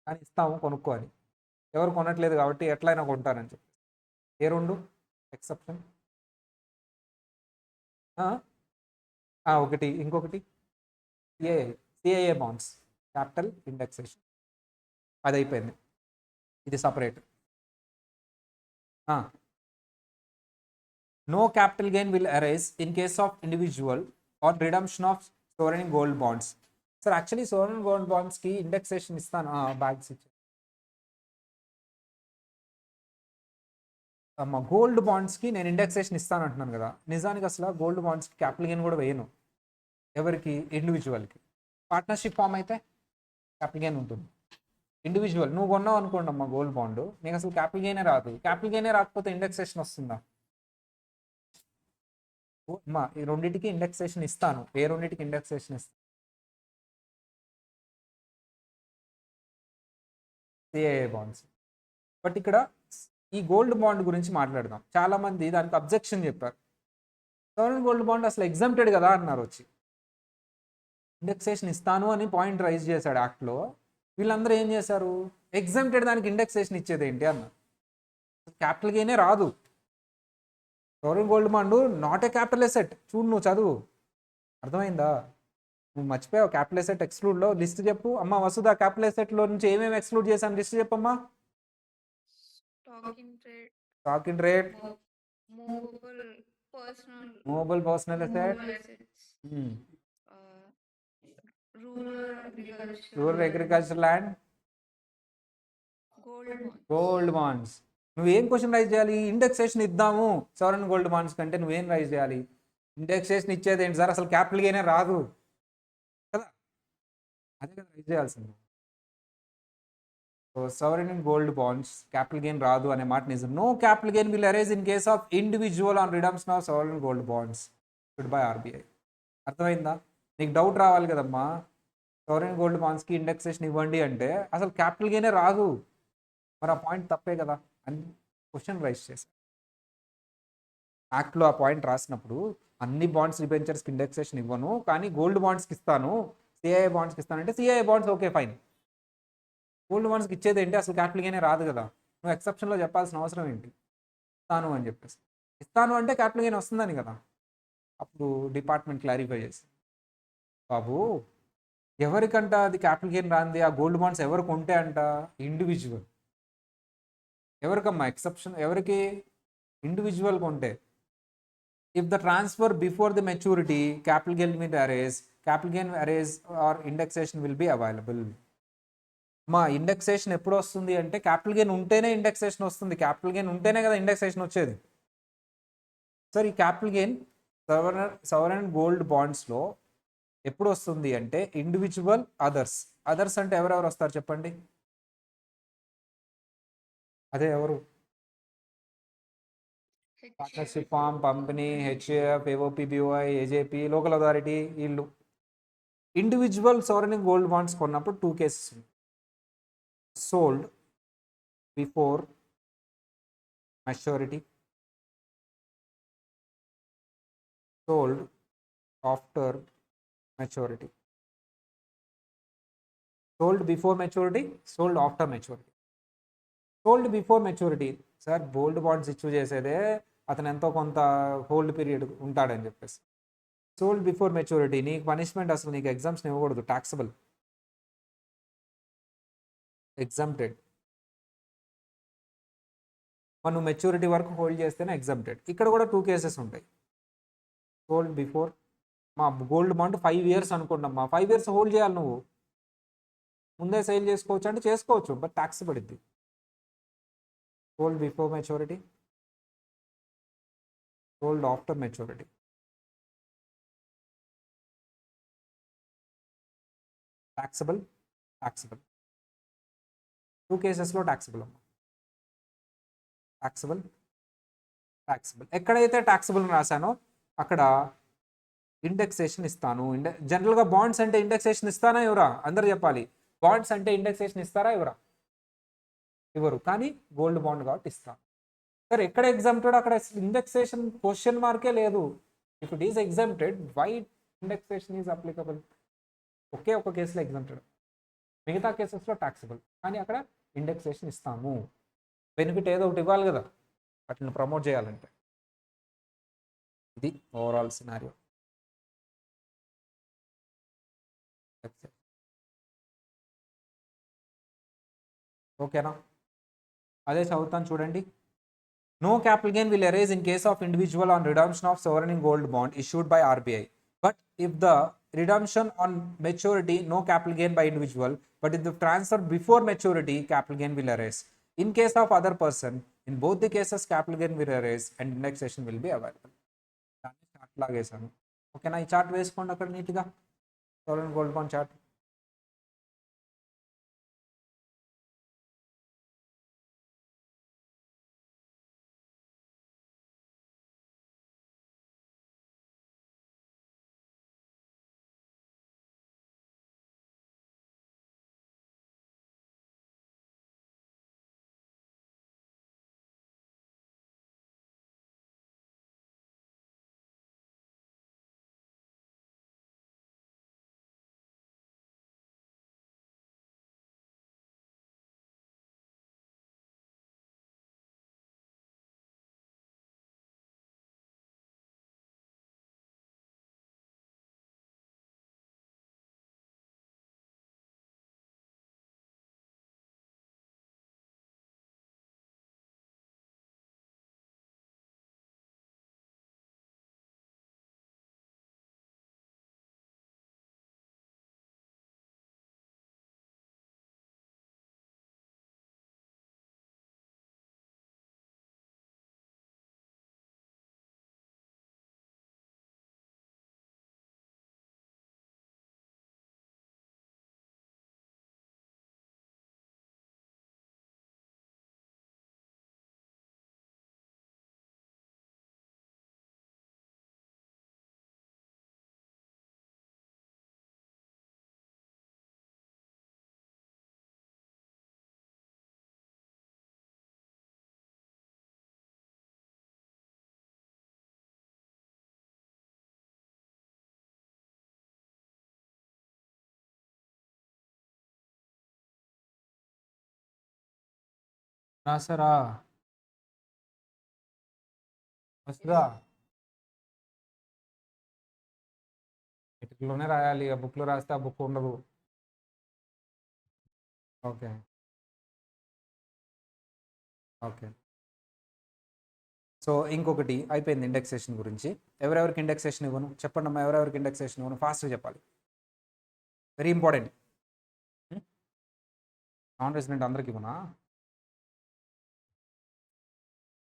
కానీ ఇస్తాము కొనుక్కోని. ఎవరు కొనట్లేదు కాబట్టి ఎట్లయినా కొంటారని చెప్పి. ఏ 2 ఎక్సెప్షన్? ఒకటి, ఇంకొకటి సిఐఏ బాండ్స్, క్యాపిటల్ ఇండెక్సేషన్. అది అయిపోయింది, ఇది separate. No capital gain will arise in case of individual or redemption of sovereign gold bonds. Sir actually sovereign gold బాండ్స్కి ఇండెక్సేషన్ ఇస్తాను. బ్యాగ్స్ ఇచ్చి అమ్మ, గోల్డ్ బాండ్స్కి నేను ఇండెక్సేషన్ ఇస్తాను అంటున్నాను కదా. నిజానికి అసలు గోల్డ్ బాండ్స్కి క్యాపిటల్ గెయిన్ కూడా వేయను. ఎవరికి? ఇండివిజువల్కి. పార్ట్నర్షిప్ ఫామ్ అయితే క్యాపిటల్ గెయిన్ ఉంటుంది. ఇండివిజువల్ నువ్వు కొన్నావు అనుకోండి అమ్మా గోల్డ్ బాండ్, నీకు అసలు క్యాపిటల్ గెయినే రాదు. క్యాపిటల్ గెయినే రాకపోతే ఇండెక్సేషన్ వస్తుందా? అమ్మా, ఈ రెండింటికి ఇండెక్సేషన్ ఇస్తాను. ఏ రెండింటికి ఇండెక్సేషన్ ఇస్తాను? CIA bonds. బట్ ఇక్కడ ఈ గోల్డ్ బాండ్ గురించి మాట్లాడదాం. చాలా మంది దానికి అబ్జెక్షన్ చెప్పారు. సోవరెన్ గోల్డ్ బాండ్ అసలు ఎగ్జామ్టెడ్ కదా అన్నారు వచ్చి. ఇండెక్సేషన్ ఇస్తాను అని పాయింట్ రైజ్ చేశాడు యాక్ట్లో. వీళ్ళందరూ ఏం చేశారు? ఎగ్జామ్టెడ్ దానికి ఇండెక్సేషన్ ఇచ్చేది ఏంటి అన్నారు. క్యాపిటల్ గెయినే రాదు. Sovereign gold bond not a capital asset. చూడు, నువ్వు చదువు. అర్థమైందా? నువ్వు మర్చిపోయావు క్యాపిటల్ అసెట్ ఎక్స్క్లూడ్లో లిస్ట్ చెప్పు అమ్మా. వసుదా, క్యాపిటల్ అసెట్లో నుంచి ఏమేమి ఎక్స్క్లూడ్ చేశాను లిస్ట్ చెప్పమ్మా. Stock in trade, stock in trade, movable personal movable personal asset, movable assets, uh, rural agriculture, rural agriculture land, gold bonds. Gold bonds. నువ్వేం క్వశ్చన్ రైజ్ చేయాలి? Indexation ఇద్దాము సవరన్ gold bonds కంటే నువ్వేం rise చేయాలి? Indexation ఇచ్చేది ఏంటి sir? అసలు capital గెయినే రాదు కదా, అదే కదా రైజ్ చేయాల్సింది. So sovereign in gold bonds capital gain రాదు అనే మాట నిజం. No capital gain will arise in case of individual on redemption of sovereign gold bonds issued by RBI. అర్థమైందా? నీకు డౌట్ రావాలి కదమ్మా, సవరన్ గోల్డ్ బాండ్స్కి ఇండెక్సేషన్ ఇవ్వండి అంటే అసలు క్యాపిటల్ గెయినే రాదు, మరి ఆ పాయింట్ తప్పే కదా అని క్వశ్చన్ రైజ్ చేశారు. యాక్ట్లో ఆ పాయింట్ రాసినప్పుడు అన్ని బాండ్స్ డిబెంచర్స్కి ఇండెక్సేషన్ ఇవ్వను కానీ గోల్డ్ బాండ్స్కి ఇస్తాను, సిఐఐ బాండ్స్కి ఇస్తానంటే CII bonds okay fine. Gold బాండ్స్కి ఇచ్చేది ఏంటి? అసలు క్యాపిటల్ గెయినే రాదు కదా, నువ్వు ఎక్సెప్షన్లో చెప్పాల్సిన అవసరం ఏంటి? ఇస్తాను అని చెప్పేసి, ఇస్తాను అంటే క్యాపిటల్ గెయిన్ వస్తుందని కదా. అప్పుడు డిపార్ట్మెంట్ క్లారిఫై చేసి, బాబు ఎవరికంట అది క్యాపిటల్ గెయిన్ రాంది? ఆ గోల్డ్ బాండ్స్ ఎవరు కొంటే అంట? ఇండివిజువల్. ఎవరికమ్మా ఎక్సెప్షన్? ఎవరికి? ఇండివిజువల్ కొంటే. If the transfer before the maturity capital gain will arise, capital gain arise or indexation will be available. మా ఇండెక్సేషన్ ఎప్పుడు వస్తుంది అంటే క్యాపిటల్ గెయిన్ ఉంటేనే ఇండెక్సేషన్ వస్తుంది, క్యాపిటల్ గెయిన్ ఉంటేనే కదా ఇండెక్సేషన్ వచ్చేది. సార్ ఈ క్యాపిటల్ గెయిన్ సవరన్ గోల్డ్ బాండ్స్లో ఎప్పుడు వస్తుంది అంటే ఇండివిజువల్, అదర్స్. అదర్స్ అంటే ఎవరెవరు వస్తారు చెప్పండి? అదే ఎవరు? Partnership firm, company, HUF, AOP, BOI, AJP, local authority, వీళ్ళు. ఇండివిజువల్ సోవరెన్ గోల్డ్ బాండ్స్ కొన్నప్పుడు 2 కేసెస్ ఉన్నాయి. Sold before maturity, sold after maturity. Sold before maturity, sold after maturity. Sold before maturity sir gold bonds issue చేసేదే అతను ఎంతో కొంత hold period ఉంటాడని చెప్పేసి. సోల్డ్ బిఫోర్ మెచ్యూరిటీ నీకు పనిష్మెంట్, అసలు నీకు ఎగ్జామ్షన్ ఇవ్వకూడదు, టాక్సబుల్, ఎగ్జామ్టెడ్. మనం మెచ్యూరిటీ వరకు హోల్డ్ చేస్తేనే ఎగ్జామ్టెడ్. ఇక్కడ కూడా 2 కేసెస్ ఉంటాయి. సోల్డ్ బిఫోర్, మా గోల్డ్ బాండ్ 5 years అనుకుంటాం, మా 5 years హోల్డ్ చేయాలి నువ్వు. ముందే సేల్ చేసుకోవచ్చు అంటే చేసుకోవచ్చు, బట్ ట్యాక్స్ పడుద్ది. Sold before maturity, sold after maturity. Taxable, taxable. 2 కేసెస్లో ట్యాక్సబుల్ అమ్మా. Taxable, taxable. ఎక్కడైతే ట్యాక్సబుల్ రాశానో అక్కడ ఇండెక్సేషన్ ఇస్తాను. జనరల్గా బాండ్స్ అంటే ఇండెక్సేషన్ ఇస్తానా ఎవరా? అందరు చెప్పాలి. బాండ్స్ అంటే ఇండెక్సేషన్ ఇస్తారా ఎవరా? ఇవ్వరు, కానీ గోల్డ్ బాండ్ కాబట్టి ఇస్తాను. సరే ఎక్కడ ఎగ్జామ్టెడ్? అక్కడ ఇండెక్సేషన్ క్వశ్చన్ మార్కే లేదు. If it is exempted, why indexation is applicable? ఒకే ఒక కేసులో ఎగ్జామ్టెడ్, మిగతా కేసెస్లో ట్యాక్సబుల్, కానీ అక్కడ ఇండెక్సేషన్ ఇస్తాము. బెనిఫిట్ ఏదో ఒకటి ఇవ్వాలి కదా వాటిని ప్రమోట్ చేయాలంటే. ఇది ఓవరాల్ సినారియో. ఓకేనా? అదే చదువుతాను చూడండి. No capital gain will arise in case of individual on redemption of sovereign gold bond issued by RBI. But if the redemption on maturity, no capital gain by individual. But if the transfer before maturity, capital gain will arise. In case of other person, in both the cases, capital gain will arise and indexation will be available. Chart లాగేసాను. ఓకేనా? ఈ chart వేసుకోండి అక్కడ నీట్గా, sovereign gold bond chart. రాసారా? వస్తుందా? ఇటుకలోనే రాయాలి, ఆ బుక్లో రాస్తే ఆ బుక్ ఉండదు. Okay okay. సో ఇంకొకటి అయిపోయింది ఇండెక్సేషన్ గురించి. ఎవరెవరికి ఇండెక్సేషన్ ఇవ్వను చెప్పండి అమ్మా, ఎవరెవరికి ఇండెక్సేషన్ ఇవ్వను? ఫాస్ట్గా చెప్పాలి, వెరీ ఇంపార్టెంట్. నాన్ రెసిడెంట్ అందరికి ఇవ్వనా?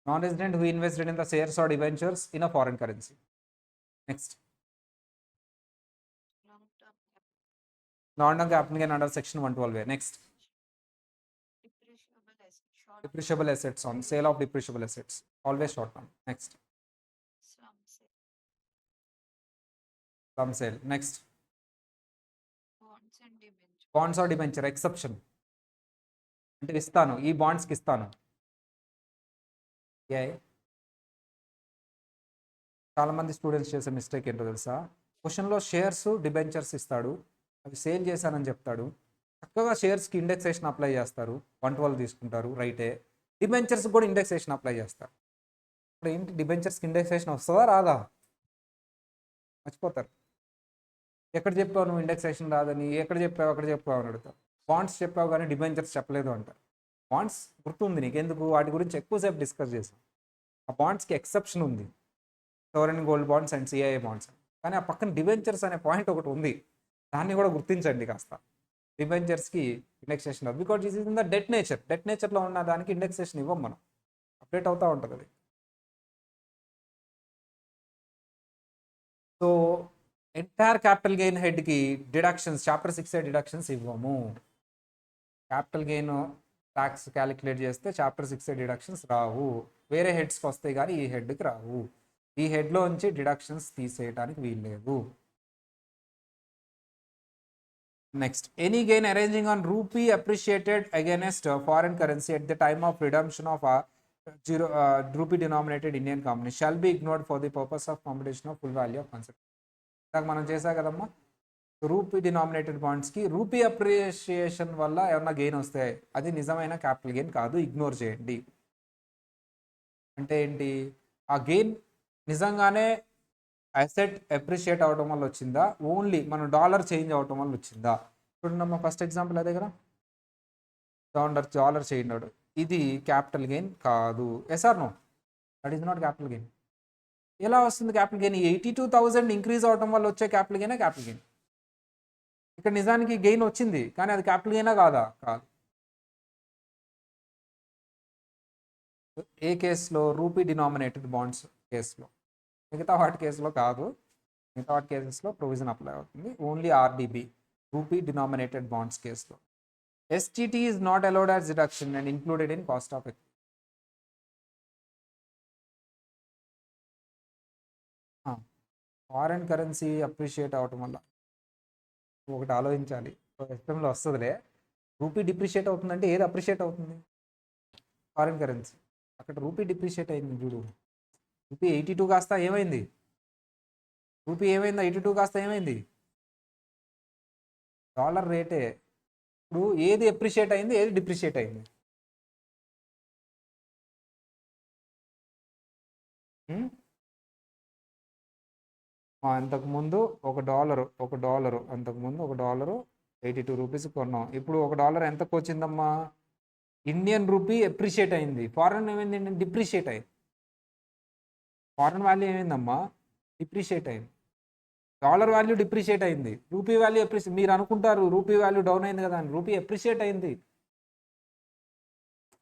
Non-resident who invested in the shares or debentures in a foreign currency. Next, long-term non-term capital gain under section 112A. Next, depreciable assets, short depreciable assets on sale of depreciable assets, always short term. Next, slum sale, slum sale. Next, bonds and debentures, bonds or debenture exception. అంటే ఇస్తాను, ఈ బాండ్స్కి ఇస్తాను. ఏ చాలామంది students చేసే mistake ఏంటో తెలుసా? క్వశ్చన్లో shares debentures ఇస్తాడు, అవి సేల్ చేశానని చెప్తాడు, చక్కగా షేర్స్కి ఇండెక్సేషన్ అప్లై చేస్తారు, 112 తీసుకుంటారు, రైటే. డిబెంచర్స్ కూడా ఇండెక్సేషన్ అప్లై చేస్తారు. ఇప్పుడు ఏంటి, డిబెంచర్స్కి ఇండెక్సేషన్ వస్తుందా రాదా? మర్చిపోతారు. ఎక్కడ చెప్పావు నువ్వు ఇండెక్సేషన్ రాదని, ఎక్కడ చెప్పావు అక్కడ చెప్పావు అని అడుగుతావు. బాండ్స్ చెప్పావు కానీ డిబెంచర్స్ చెప్పలేదు అంటారు. బాండ్స్ గుర్తుంది నీకు, ఎందుకు వాటి గురించి ఎక్కువసేపు డిస్కస్ చేసాం. ఆ బాండ్స్కి ఎక్సెప్షన్ ఉంది, sovereign gold bonds and CIA bonds. కానీ ఆ పక్కన డిబెంచర్స్ అనే పాయింట్ ఒకటి ఉంది, దాన్ని కూడా గుర్తించండి కాస్త. డిబెంచర్స్కి ఇండెక్సేషన్ రాదు, because is in the debt nature. Debt నేచర్లో ఉన్న దానికి ఇండెక్సేషన్ ఇవ్వం మనం, అప్డేట్ అవుతూ ఉంటుంది అది. సో ఎంటైర్ క్యాపిటల్ గెయిన్ హెడ్కి డిడక్షన్స్, చాప్టర్ 6 డిడక్షన్స్ ఇవ్వము. క్యాపిటల్ గెయిన్ ట్యాక్స్ క్యాలిక్యులేట్ చేస్తే చాప్టర్ 6 డిడక్షన్స్ రావు, వేరే హెడ్స్కి వస్తాయి కానీ ఈ హెడ్కి రావు. ఈ హెడ్లో నుంచి డిడక్షన్స్ తీసేయడానికి వీల్లేదు. Next, any gain arranging on rupee appreciated against foreign currency at the time of redemption of rupee denominated Indian company shall be ignored for the purpose of competition of full value of concept. ఇందాక మనం చేసా కదమ్మా, rupee denominated బాండ్స్కి rupee appreciation వల్ల ఏమన్నా gain వస్తాయి, అది నిజమైన capital gain కాదు, ఇగ్నోర్ చేయండి. అంటే ఏంటి, ఆ గెయిన్ నిజంగానే అసెట్ అప్రిషియేట్ అవడం వల్ల వచ్చిందా, ఓన్లీ మన డాలర్ చేంజ్ అవడం వల్ల వచ్చిందా? చూడండి ఫస్ట్ ఎగ్జాంపుల్ అదే కదా, డాలర్ చేంజ్ అవడం, ఇది క్యాపిటల్ గెయిన్ కాదు. Yes or no? That is not capital gain. ఎలా వస్తుంది క్యాపిటల్ గెయిన్? 82,000 ఇంక్రీజ్ అవడం వల్ల వచ్చే క్యాపిటల్ గెయిన్ క్యాపిటల్ గెయిన్. ఇక్కడ నిజానికి గెయిన్ వచ్చింది కానీ అది క్యాపిటల్ గెయినా కాదా? కాదు. ఏ కేసులో? రూపీ డినామినేటెడ్ బాండ్స్ కేసులో. మిగతా వాటి కేసులో కాదు, మిగతా వాటి కేసెస్లో ప్రొవిజన్ అప్లై అవుతుంది, only RDB rupee denominated bonds కేసులో. STT is not allowed as deduction and included in cost of equity. Foreign currency appreciate అవటం వల్ల ఒకటి ఆలోచించాలి, ఎస్ఎంలో వస్తుందిలే. రూపీ డిప్రిషియేట్ అవుతుందంటే ఏది అప్రిషియేట్ అవుతుంది? Foreign currency. అక్కడ రూపీ డిప్రిషియేట్ అయింది చూడు, రూపీ 82 కాస్త ఏమైంది? రూపీ ఏమైందా? 82 కాస్త ఏమైంది? డాలర్ రేటే. ఇప్పుడు ఏది అప్రిషియేట్ అయింది, ఏది డిప్రిషియేట్ అయింది? అంతకుముందు ఒక డాలరు అంతకుముందు ఒక డాలరు 82 రూపీస్ కొన్నాం, ఇప్పుడు ఒక డాలర్ ఎంతకు వచ్చిందమ్మా? ఇండియన్ రూపీ అప్రిషియేట్ అయింది, ఫారెన్ ఏమైంది? డిప్రిషియేట్ అయింది. ఫారెన్ వాల్యూ ఏమైందమ్మా? డిప్రిషియేట్ అయింది. డాలర్ వాల్యూ డిప్రిషియేట్ అయింది, రూపీ వాల్యూ మీరు అనుకుంటారు రూపీ వాల్యూ డౌన్ అయింది కదా అని, రూపీ అప్రిషియేట్ అయింది.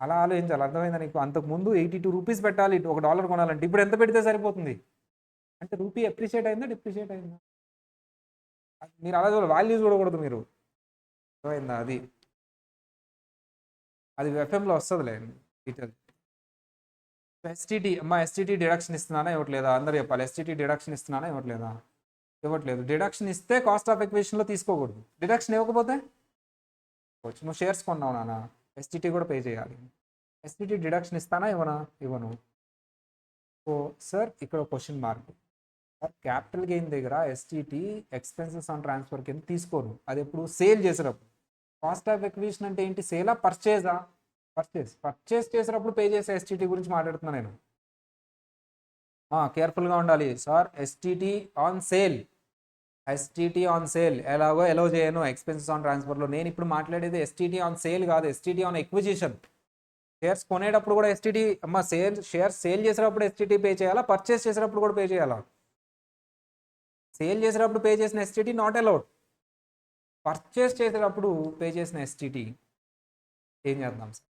అలా ఆలోచించాలి, అర్థమైందా నీకు? అంతకుముందు 82 రూపీస్ పెట్టాలి ఒక డాలర్ కొనాలంటే, ఇప్పుడు ఎంత పెడితే సరిపోతుంది? అంటే రూపీ అప్రిషియేట్ అయిందా, డిప్రిషియేట్ అయిందా? మీరు అలా చూడాలి, వాల్యూ చూడకూడదు మీరు, అర్థమైందా? అది ఎఫ్ఎంలో వస్తుందిలే డీటెయిల్. ఎస్టీటీ అమ్మా, ఎస్టీటీ డిడక్షన్ ఇస్తున్నానా ఇవ్వట్లేదా? అందరూ చెప్పాలి, ఎస్టీటీ డిడక్షన్ ఇస్తున్నానా ఇవ్వట్లేదా? ఇవ్వట్లేదు. డిడక్షన్ ఇస్తే కాస్ట్ ఆఫ్ ఎక్విజిషన్లో తీసుకోకూడదు, డిడక్షన్ ఇవ్వకపోతే నువ్వు షేర్స్ కొన్నావు నాన్న, ఎస్టీటీ కూడా పే చేయాలి. ఎస్టీటీ డిడక్షన్ ఇస్తానా ఇవ్వనా? ఇవ్వను. సో సార్ ఇక్కడ క్వశ్చన్ మార్క్, క్యాపిటల్ గెయిన్ దగ్గర ఎస్టీటీ ఎక్స్పెన్సెస్ ఆన్ ట్రాన్స్ఫర్ కింద తీసుకోను, అది ఎప్పుడు సేల్ చేసేటప్పుడు. కాస్ట్ ఆఫ్ ఎక్విజిషన్ అంటే ఏంటి? సేలా పర్చేజా? పర్చేస్ చేసినప్పుడు పే చేసే ఎస్టీటీ గురించి మాట్లాడుతున్నా నేను. కేర్ఫుల్గా ఉండాలి సార్. ఎస్టీటీ ఆన్ సేల్ ఎలాగో ఎలో చేయను ఎక్స్పెన్సెస్ ఆన్ ట్రాన్స్ఫర్లో. నేను ఇప్పుడు మాట్లాడేది ఎస్టీటీ ఆన్ సేల్ కాదు, ఎస్టీటీ ఆన్ ఎక్విజిషన్. షేర్స్ కొనేటప్పుడు కూడా ఎస్టీటీ షేర్స్ సేల్ చేసేటప్పుడు ఎస్టీటీ పే చేయాలా, పర్చేస్ చేసేటప్పుడు కూడా పే చేయాలా? సేల్ చేసేటప్పుడు పే చేసిన ఎస్టీటీ నాట్ అలౌడ్. పర్చేస్ చేసేటప్పుడు పే చేసిన ఎస్టీటీ ఏం చేద్దాం సార్?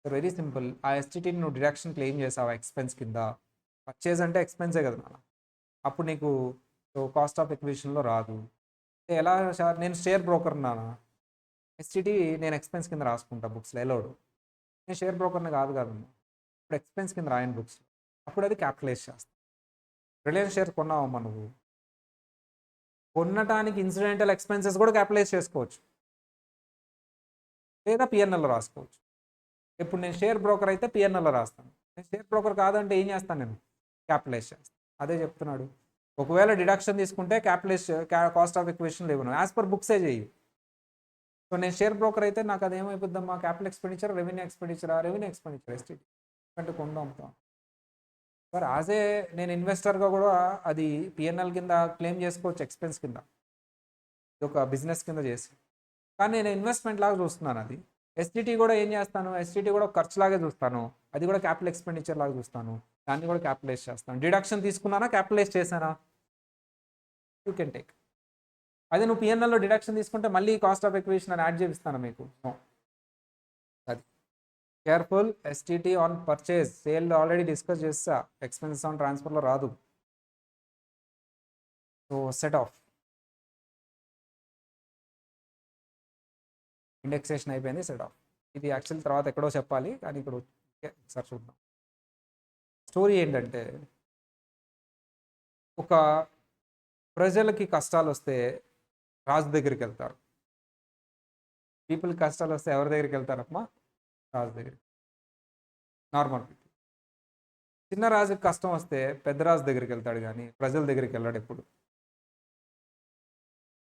Very simple. ఆ ఎస్టీటీని నువ్వు డిడక్షన్ క్లెయిమ్ చేసావా ఎక్స్పెన్స్ కింద? పర్చేజ్ అంటే ఎక్స్పెన్సే కదా నాన్న, అప్పుడు నీకు కాస్ట్ ఆఫ్ ఎక్విజిషన్లో రాదు. ఎలా సార్? నేను షేర్ బ్రోకర్ నానా, ఎస్టీటీ నేను ఎక్స్పెన్స్ కింద రాసుకుంటా బుక్స్లో, అలౌడ్. నేను షేర్ బ్రోకర్ని కాదు కదమ్మా, ఇప్పుడు ఎక్స్పెన్స్ కింద రాయను బుక్స్లో, అప్పుడు అది క్యాపిటలైజ్ చేస్తాను. రిలయన్స్ షేర్ కొన్నావమ్మా నువ్వు, కొనటానికి ఇన్సిడెంటల్ ఎక్స్పెన్సెస్ కూడా క్యాపిటలైజ్ చేసుకోవచ్చు, లేదా పిఎన్ఎల్లో రాసుకోవచ్చు. ఇప్పుడు నేను షేర్ బ్రోకర్ అయితే పిఎన్ఎల్లో రాస్తాను. నేను షేర్ బ్రోకర్ కాదంటే ఏం చేస్తాను? నేను క్యాపిటలైజ్ చేస్తాను. అదే చెప్తున్నాడు. ఒకవేళ డిడక్షన్ తీసుకుంటే క్యాపిటలైజ్ కాస్ట్ ఆఫ్ ఎక్విజిషన్ లేవు, యాజ్ పర్ బుక్సే చేయి. సో నేను షేర్ బ్రోకర్ అయితే నాకు అది ఏమైపోద్దమ్మా? Capital expenditure, revenue expenditure STT అంటే కొండ అమ్ముతాం. సార్ యాజ్ నేను ఇన్వెస్టర్గా కూడా అది పిఎన్ఎల్ కింద క్లెయిమ్ చేసుకోవచ్చు, ఎక్స్పెన్స్ కింద, ఇది ఒక బిజినెస్ కింద చేసి. కానీ నేను ఇన్వెస్ట్మెంట్ లాగా చూస్తున్నాను అది. ఎస్టీటీ కూడా ఏం చేస్తాను? ఎస్టీటీ కూడా ఖర్చు లాగే చూస్తాను, అది కూడా క్యాపిటల్ ఎక్స్పెండిచర్ లాగా చూస్తాను, దాన్ని కూడా క్యాపిటలైజ్ చేస్తాను. డిడక్షన్ తీసుకున్నానా, క్యాపిటలైజ్ చేశానా? You can take. అదే నువ్వు పిఎన్ఎల్లో డిడక్షన్ తీసుకుంటే మళ్ళీ కాస్ట్ ఆఫ్ ఎక్విజిషన్ అని యాడ్ చేపిస్తాను మీకు. అది careful. STT on purchase, sale already discuss చేస్తా, ఎక్స్పెన్సెస్ ఆన్ ట్రాన్స్ఫర్లో రాదు. సో సెట్ ఆఫ్ ఇండెక్సేషన్ అయిపోయింది, సెట్ ఆఫ్. ఇది యాక్చువల్ తర్వాత ఎక్కడో చెప్పాలి, కానీ ఇప్పుడు ఒకసారి చూద్దాం. స్టోరీ ఏంటంటే, ఒక ప్రజలకి కష్టాలు వస్తే రాజు దగ్గరికి వెళ్తారు. పీపుల్కి కష్టాలు వస్తే ఎవరి దగ్గరికి వెళ్తారమ్మా? రాజు దగ్గరికి. Normal people. చిన్న రాజుకి కష్టం వస్తే పెద్ద రాజు దగ్గరికి వెళ్తాడు, కానీ ప్రజల దగ్గరికి వెళ్ళాడు ఎప్పుడు.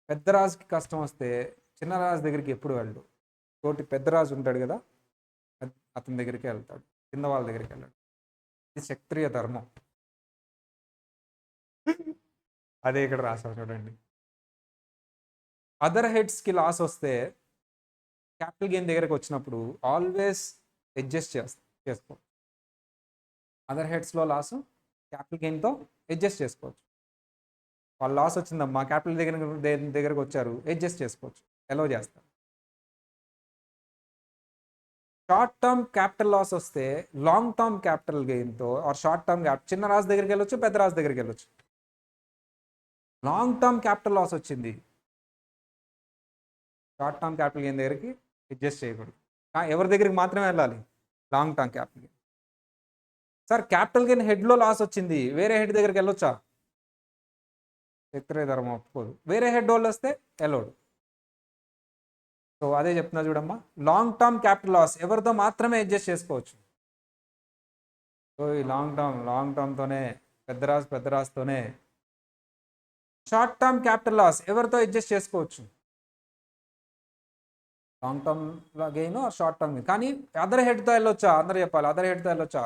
పెద్ద రాజుకి కష్టం వస్తే చిన్న రాజు దగ్గరికి ఎప్పుడు వెళ్ళడు. తోటి పెద్ద రాజు ఉంటాడు కదా, అతని దగ్గరికి వెళ్తాడు, చిన్న వాళ్ళ దగ్గరికి వెళ్ళాడు. ఇది క్షత్రియ ధర్మం. అదే ఇక్కడ రాశారు చూడండి. అదర్ హెడ్స్కి లాస్ వస్తే క్యాపిటల్ గెయిన్ దగ్గరకు వచ్చినప్పుడు ఆల్వేస్ అడ్జస్ట్ చేసుకో. అదర్ హెడ్స్లో లాస్ క్యాపిటల్ గెయిన్తో అడ్జస్ట్ చేసుకోవచ్చు. వాళ్ళు లాస్ వచ్చిందమ్మా, క్యాపిటల్ దగ్గరకు వచ్చారు, అడ్జస్ట్ చేసుకోవచ్చు, ఎలో చేస్తారు. షార్ట్ టర్మ్ క్యాపిటల్ లాస్ వస్తే లాంగ్ టర్మ్ క్యాపిటల్ గెయిన్తో ఆర్ షార్ట్ టర్మ్ చిన్న రాజు దగ్గరికి వెళ్ళొచ్చు, పెద్ద రాజు దగ్గరికి వెళ్ళొచ్చు. లాంగ్ టర్మ్ క్యాపిటల్ లాస్ వచ్చింది, షార్ట్ టర్మ్ క్యాపిటల్ గెయిన్ దగ్గరికి అడ్జస్ట్ చేయకూడదు, ఎవరి దగ్గరికి మాత్రమే వెళ్ళాలి? Long term capital gain. Sir capital gain హెడ్లో లాస్ వచ్చింది, వేరే హెడ్ దగ్గరికి వెళ్ళొచ్చా? క్షత్రియ ధర్మం ఒప్పుకోదు. వేరే హెడ్ వాళ్ళు వస్తే ఎలోడ్. సో అదే చెప్తున్నా చూడమ్మా, లాంగ్ టర్మ్ క్యాపిటల్ లాస్ ఎవరితో మాత్రమే అడ్జస్ట్ చేసుకోవచ్చు. సో ఈ లాంగ్ టర్మ్తోనే పెద్ద రాజుతోనే. షార్ట్ టర్మ్ క్యాపిటల్ లాస్ ఎవరితో అడ్జస్ట్ చేసుకోవచ్చు? Long term gain short term gain. కానీ అదర్ హెడ్తో వెళ్ళొచ్చా? అందరూ చెప్పాలి, అదర్ హెడ్తో వెళ్ళొచ్చా?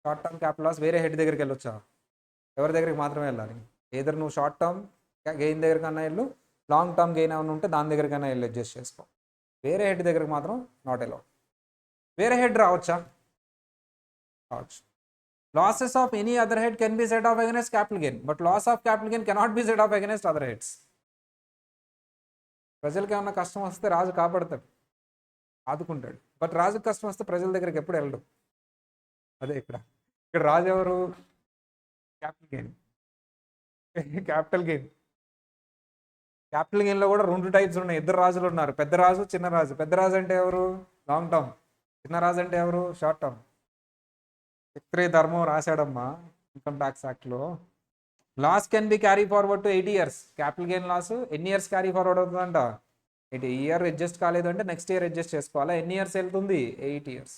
షార్ట్ టర్మ్ క్యాపిటల్ లాస్ వేరే హెడ్ దగ్గరికి వెళ్ళొచ్చా? ఎవరి దగ్గరికి మాత్రమే వెళ్ళాలి? ఏదర్ నువ్వు షార్ట్ టర్మ్ గెయిన్ దగ్గరికన్నా వెళ్ళు, లాంగ్ టర్మ్ గెయిన్ ఏమైనా ఉంటే దాని దగ్గరికైనా వెళ్ళి అడ్జస్ట్ చేసుకో. వేరే హెడ్ దగ్గరికి మాత్రం నాట్ ఎలో. వేరే హెడ్ రావచ్చా? రావచ్చు. Losses of any other head can be set off against capital gain, but loss of capital gain cannot be set off against other heads. ప్రజలకి ఏమన్నా కష్టం వస్తే రాజు కాపాడతాడు, ఆదుకుంటాడు, బట్ రాజుకి కష్టం వస్తే ప్రజల దగ్గరికి ఎప్పుడు వెళ్ళడు. అదే ఇక్కడ రాజు ఎవరు? Capital gain. క్యాపిటల్ గెయిన్లో కూడా 2 టైప్స్ ఉన్నాయి. 2 రాజులు ఉన్నారు, పెద్ద రాజు, చిన్న రాజు. పెద్ద రాజు అంటే ఎవరు? Long term. చిన్న రాజు అంటే ఎవరు? Short term. క్షత్రియ ధర్మం రాశాడమ్మా ఇన్కమ్ ట్యాక్స్ యాక్ట్లో. Loss can be carry forward to 8 years. Capital gain loss ఎన్ని ఇయర్స్ క్యారీ ఫార్వర్డ్ అవుతుందంట? 8 ఇయర్ అడ్జస్ట్ కాలేదు అంటే నెక్స్ట్ ఇయర్ అడ్జస్ట్ చేసుకోవాలా. ఎన్ని ఇయర్స్ వెళ్తుంది? 8 years.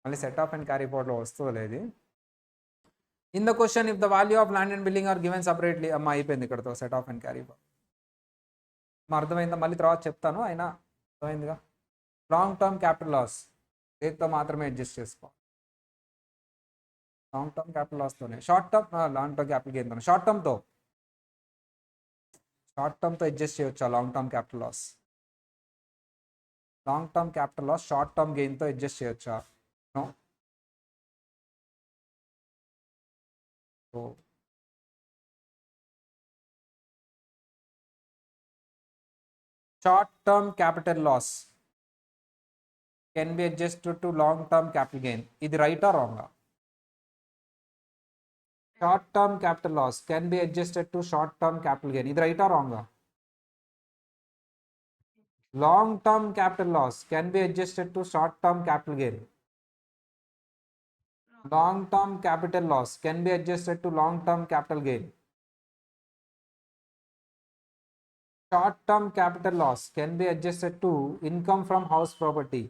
మళ్ళీ సెట్ ఆఫ్ అండ్ క్యారీ ఫార్వర్డ్లో వస్తుంది లేదు. In the question if the value of land and building are given separately. అమ్మ అయిపోయింది ఇక్కడతో set off and carry forward. అర్థమైందా? మళ్ళీ తర్వాత చెప్తాను, అయినా అర్థమైందిగా. లాంగ్ టర్మ్ క్యాపిటల్ లాస్ దేంతో మాత్రమే అడ్జస్ట్ చేసుకోవాలి, లాంగ్ టర్మ్ క్యాపిటల్ లాస్తోనే. లాంగ్ టర్మ్ క్యాపిటల్ గెయిన్తో, షార్ట్ టర్మ్తో అడ్జస్ట్ చేయొచ్చా long term capital loss? Long term capital loss short term గెయిన్తో అడ్జస్ట్ చేయొచ్చా? No. So short term capital loss can be adjusted to long term capital gain. ఇది రైటా రాంగా? Short term capital loss can be adjusted to short term capital gain. ఇది రైటా రాంగా? Long term capital loss can be adjusted to short term capital gain. Long term capital loss can be adjusted to long term capital gain. Short term capital loss can be adjusted to income from house property.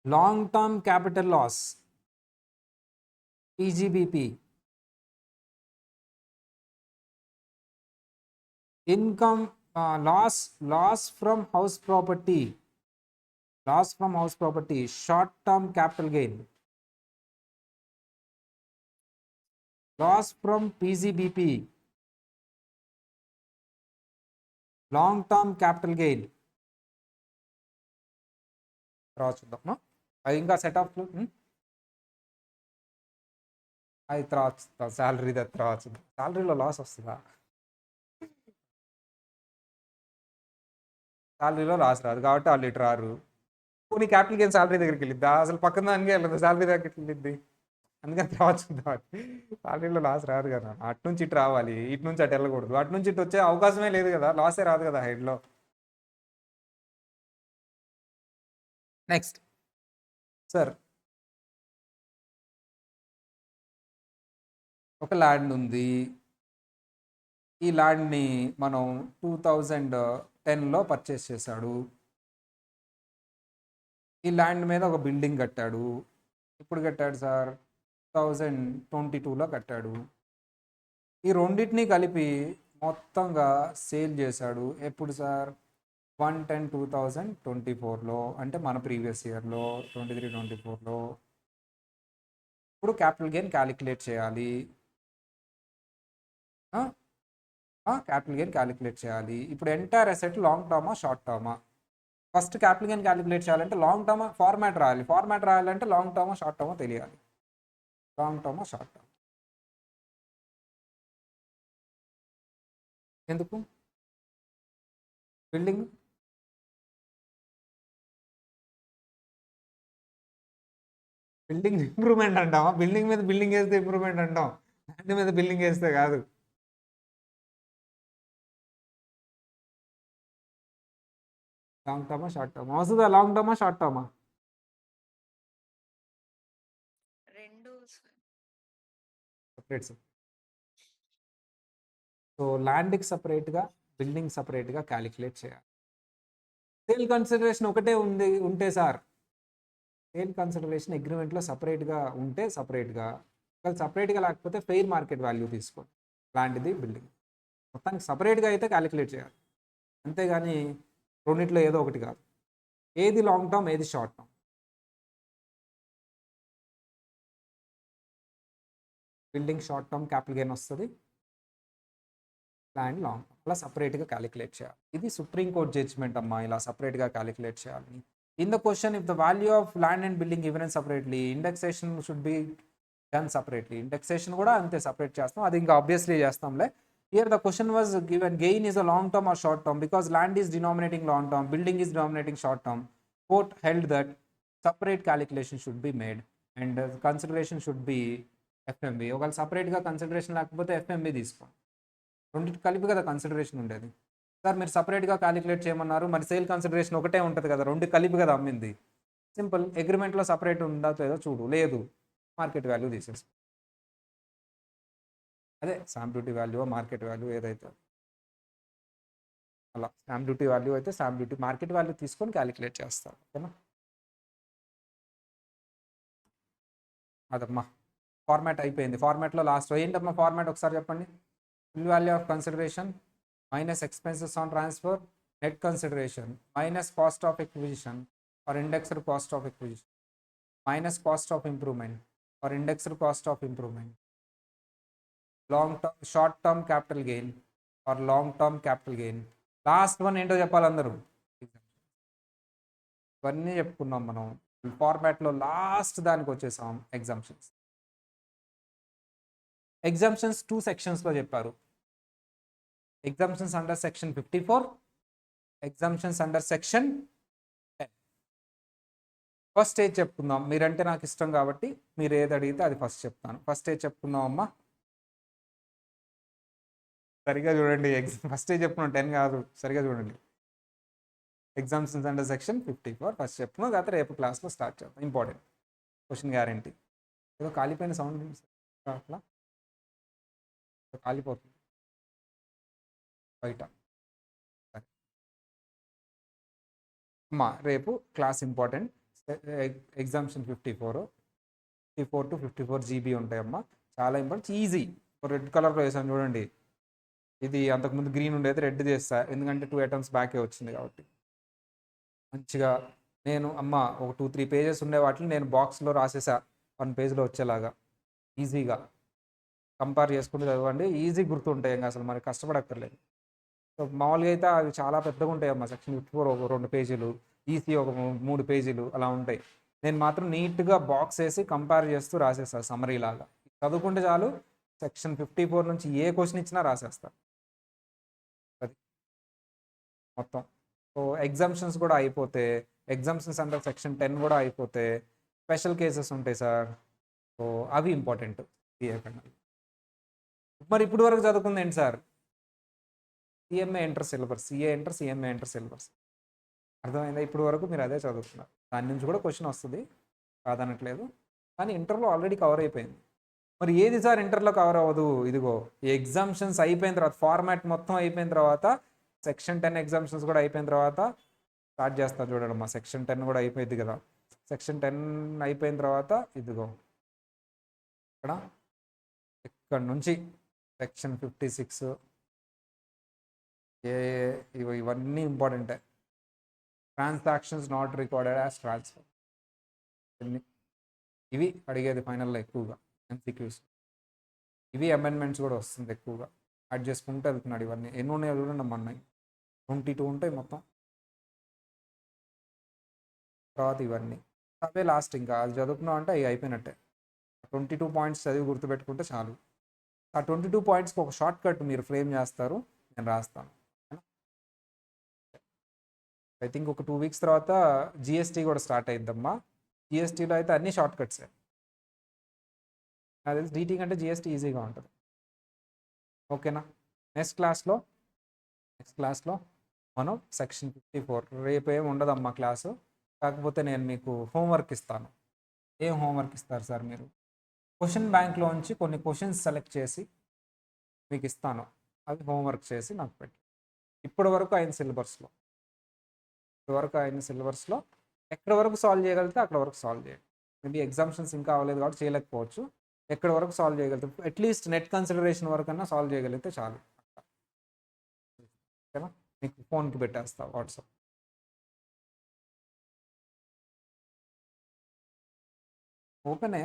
Long term capital loss, PGBP, income loss from house property, short term capital gain, loss from PGBP, long term capital gain. తర్వాత చూద్దాం. అది ఇంకా set of అది తర్వాత salary తర్వాత చూద్దాం. శాలరీలో loss వస్తుందా? శాలరీలో loss రాదు కాబట్టి వాళ్ళు ఇటు రారు. పోనీ క్యాపిటల్ గెయిన్ శాలరీ దగ్గరికి వెళ్ళిద్దా? అసలు పక్కన దానికి వెళ్ళదు, శాలరీ దగ్గరికి వెళ్ళిద్ది. అందుకని తర్వాత చూద్దాం. శాలరీలో లాస్ రాదు కదా, అటు నుంచి ఇటు రావాలి, ఇటు నుంచి అటు వెళ్ళకూడదు. అటు నుంచి ఇటు వచ్చే అవకాశమే లేదు కదా, లాసే రాదు కదా హెడ్లో. నెక్స్ట్ సార్, ఒక ల్యాండ్ ఉంది. ఈ ల్యాండ్ని మనం 2010లో పర్చేస్ చేశాడు. ఈ ల్యాండ్ మీద ఒక బిల్డింగ్ కట్టాడు. ఇప్పుడు కట్టాడు సార్? 2022లో కట్టాడు. ఈ రెండింటినీ కలిపి మొత్తంగా సేల్ చేశాడు. ఎప్పుడు సార్? 1/10/2024లో, అంటే మన ప్రీవియస్ ఇయర్లో 23-24లో. ఇప్పుడు క్యాపిటల్ గెయిన్ క్యాలిక్యులేట్ చేయాలి. క్యాపిటల్ గెయిన్ క్యాలిక్యులేట్ చేయాలి. ఇప్పుడు ఎంటైర్ అసెట్ లాంగ్ టర్మా షార్ట్ టర్మా? ఫస్ట్ క్యాపిటల్ గెయిన్ క్యాలిక్యులేట్ చేయాలంటే లాంగ్ టర్మ్ ఫార్మాట్ రాయాలి. ఫార్మాట్ రాయాలంటే లాంగ్ టర్మా షార్ట్ టర్మా తెలియాలి. లాంగ్ టర్మా షార్ట్ టర్మ్? ఎందుకు? బిల్డింగ్ ఇంప్రూవ్మెంట్ అంటామా? బిల్డింగ్ మీద బిల్డింగ్ వేస్తే ఇంప్రూవ్మెంట్ అంటాం, ల్యాండ్ మీద బిల్డింగ్ వేస్తే కాదు. లాంగ్ టర్మా షార్ట్ టర్మా? వస్తుందా? లాంగ్ టర్మా షార్ట్ టర్మా? రెండు. సపరేట్. సో ల్యాండ్కి సపరేట్గా, బిల్డింగ్ సపరేట్గా క్యాలిక్యులేట్ చేయాలి. సేల్ కన్సిడరేషన్ ఒకటే ఉంటే సార్, సేల్ కన్సిడరేషన్ అగ్రిమెంట్లో సపరేట్గా ఉంటే సపరేట్గా, సపరేట్గా లేకపోతే ఫెయిర్ మార్కెట్ వాల్యూ తీసుకోండి. ల్యాండ్ది బిల్డింగ్ మొత్తానికి సపరేట్గా అయితే క్యాలిక్యులేట్ చేయాలి, అంతేగాని రెండిట్లో ఏదో ఒకటి కాదు. ఏది లాంగ్ టర్మ్, ఏది short term? Building short term capital gain వస్తుంది, ల్యాండ్ లాంగ్ టర్మ్. అలా సపరేట్గా క్యాలిక్యులేట్ చేయాలి. ఇది సుప్రీంకోర్టు జడ్జ్మెంట్ అమ్మా, ఇలా సపరేట్గా క్యాలిక్యులేట్ చేయాలి. In the question, if the value of land and building given separately, indexation should be done separately. Indexation కూడా అంతే సపరేట్ చేస్తాం, అది ఇంకా obviously చేస్తాంలే. Here the question was given, gain is a long term or short term, because land is denominating long term, building is denominating short term. Court held that separate calculation should be made and consideration should be FMB. ఒకవేళ సపరేట్గా consideration లేకపోతే FMB తీసుకోండి. రెండింటి కలిపి కదా consideration ఉండేది. Sir మీరు సపరేట్గా క్యాలిక్యులేట్ చేయమన్నారు, మరి సేల్ కన్సిడరేషన్ ఒకటే ఉంటుంది కదా, రెండు కలిపి కదా అమ్మింది. సింపుల్, అగ్రిమెంట్లో సపరేట్ ఉండదో లేదో చూడు, లేదు మార్కెట్ వాల్యూ తీసేసి, అదే stamp duty value market value ఏదైతే అలా స్టాంప్ డ్యూటీ వాల్యూ అయితే స్టాంప్ డ్యూటీ మార్కెట్ వాల్యూ తీసుకొని క్యాలిక్యులేట్ చేస్తారు. ఓకేనా, అదమ్మా ఫార్మాట్ అయిపోయింది. ఫార్మాట్లో లాస్ట్ ఏంటమ్మా ఫార్మాట్ ఒకసారి చెప్పండి. Full value of consideration minus expenses on transfer net consideration minus cost of acquisition or indexed cost of acquisition minus cost of improvement or indexed cost of improvement long term short term capital gain or long term capital gain. Last one ఏంటో చెప్పాలి అందరూ. ఇవన్నీ చెప్పుకున్నాం మనం. ఫార్మాట్లో last దానికి వచ్చేసాం exemptions. Exemptions 2 సెక్షన్స్లో చెప్పారు. Exemptions under section 54, exemptions under section 10. First stage చెప్పుకుందాం. మీరంటే నాకు ఇష్టం కాబట్టి మీరు ఏది అడిగితే అది ఫస్ట్ చెప్తాను. ఫస్ట్ స్టేజ్ చెప్పుకుందాం అమ్మా. సరిగా చూడండి, ఫస్ట్ స్టేజ్ చెప్పుకున్నాం 10 కాదు, సరిగా చూడండి. ఎగ్జామ్షన్స్ అండర్ సెక్షన్ 54 ఫస్ట్ చెప్పుకున్నాం. తర్వాత రేపు క్లాస్లో స్టార్ట్ చేద్దాం. Important question guarantee. ఏదో కాలిపోయిన సౌండ్ అట్లా కాలిపోతుంది బయట. అమ్మా రేపు class important. Exemption 54 to 54 GB ఉంటాయమ్మా. చాలా ఇంపార్టెంట్, ఈజీ. రెడ్ కలర్లో వేసాను చూడండి. ఇది అంతకుముందు గ్రీన్ ఉండేది, రెడ్ చేస్తా ఎందుకంటే 2 అటెంప్ట్స్ బ్యాకే వచ్చింది కాబట్టి. మంచిగా నేను అమ్మ ఒక 2-3 పేజెస్ ఉండే వాటిని నేను బాక్స్లో రాసేసా 1 పేజ్లో వచ్చేలాగా. ఈజీగా కంపేర్ చేసుకుంటూ చదవండి, ఈజీ గుర్తుంటాయి. ఇంకా అసలు మనకి కష్టపడక్కర్లేదు. సో మామూలుగా అయితే అవి చాలా పెద్దగా ఉంటాయి అమ్మా. సెక్షన్ 54 ఒక 2 పేజీలు, ఈసీ ఒక 3 పేజీలు అలా ఉంటాయి. నేను మాత్రం నీట్గా బాక్స్ వేసి కంపేర్ చేస్తూ రాసేస్తా సమరీ లాగా. చదువుకుంటే చాలు, సెక్షన్ 54 నుంచి ఏ క్వశ్చన్ ఇచ్చినా రాసేస్తా. అది మొత్తం. సో ఎగ్జామ్షన్స్ కూడా అయిపోతే, ఎగ్జామ్షన్స్ అండర్ సెక్షన్ 10 కూడా అయిపోతే స్పెషల్ కేసెస్ ఉంటాయి సార్. సో అవి ఇంపార్టెంట్. మరి ఇప్పుడు వరకు చదువుకుంది ఏంటి sir? CMA enter syllabus, CA enter, CMA enter syllabus. అర్థమైందా? ఇప్పుడు వరకు మీరు అదే చదువుతున్నారు. దాని నుంచి కూడా క్వశ్చన్ వస్తుంది, కాదనట్లేదు. కానీ ఇంటర్లో ఆల్రెడీ కవర్ అయిపోయింది. మరి ఏది సార్ ఇంటర్లో కవర్ అవ్వదు? ఇదిగో ఈ ఎగ్జామ్షన్స్ అయిపోయిన తర్వాత, ఫార్మాట్ మొత్తం అయిపోయిన తర్వాత, సెక్షన్ 10 ఎగ్జామ్షన్స్ కూడా అయిపోయిన తర్వాత స్టార్ట్ చేస్తారు చూడండి. మా సెక్షన్ 10 కూడా అయిపోయింది కదా. సెక్షన్ 10 అయిపోయిన తర్వాత ఇదిగో ఇక్కడ నుంచి సెక్షన్ 56 ఇవన్నీ ఇంపార్టెంటే. Transactions not recorded as transfer, ఇవి అడిగేది ఫైనల్లో ఎక్కువగా ఎంసీక్యూస్. ఇవి అమెండ్మెంట్స్ కూడా వస్తుంది ఎక్కువగా, యాడ్ చేసుకుంటూ వెళ్తున్నాడు. ఇవన్నీ ఎన్ని ఉన్నాయో చూడండి అమ్మ, 22 ఉంటాయి మొత్తం. తర్వాత ఇవన్నీ అవే లాస్ట్. ఇంకా అది చదువుకున్నాం అంటే అవి అయిపోయినట్టే. 22 పాయింట్స్ చదివి గుర్తుపెట్టుకుంటే చాలు. ఆ 22 పాయింట్స్కి ఒక షార్ట్ కట్ మీరు ఫ్రేమ్ చేస్తారు, నేను రాస్తాను. ఐ థింక్ ఒక 2 వీక్స్ తర్వాత జిఎస్టీ కూడా స్టార్ట్ అయిద్దమ్మా. జిఎస్టీలో అయితే అన్ని షార్ట్ కట్సే. నాకు తెలిసి డీటీ కంటే జిఎస్టీ ఈజీగా ఉంటుంది. ఓకేనా? నెక్స్ట్ క్లాస్లో మనం సెక్షన్ 54 రేపు ఏమి ఉండదమ్మా క్లాసు. కాకపోతే నేను మీకు హోంవర్క్ ఇస్తాను. ఏం హోంవర్క్ ఇస్తారు సార్ మీరు? క్వశ్చన్ బ్యాంక్లోంచి కొన్ని క్వశ్చన్స్ సెలెక్ట్ చేసి మీకు ఇస్తాను. అవి హోంవర్క్ చేసి నాకు పెట్టి. ఇప్పటి వరకు అయిన సిలబస్లో ఎక్కడి వరకు సాల్వ్ చేయగలిగితే అక్కడ వరకు సాల్వ్ చేయండి. మేబీ ఎగ్జామ్షన్స్ ఇంకా అవ్వలేదు కాబట్టి చేయలేకపోవచ్చు. ఎక్కడి వరకు సాల్వ్ చేయగలిగితే, అట్లీస్ట్ నెట్ కన్సిడరేషన్ వరకు అన్నా సాల్వ్ చేయగలిగితే చాలు. ఓకేనా? మీకు ఫోన్కి పెట్టేస్తా వాట్సాప్. ఓపెనే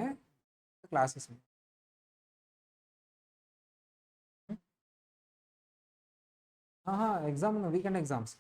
క్లాసెస్. Exam weekend exams.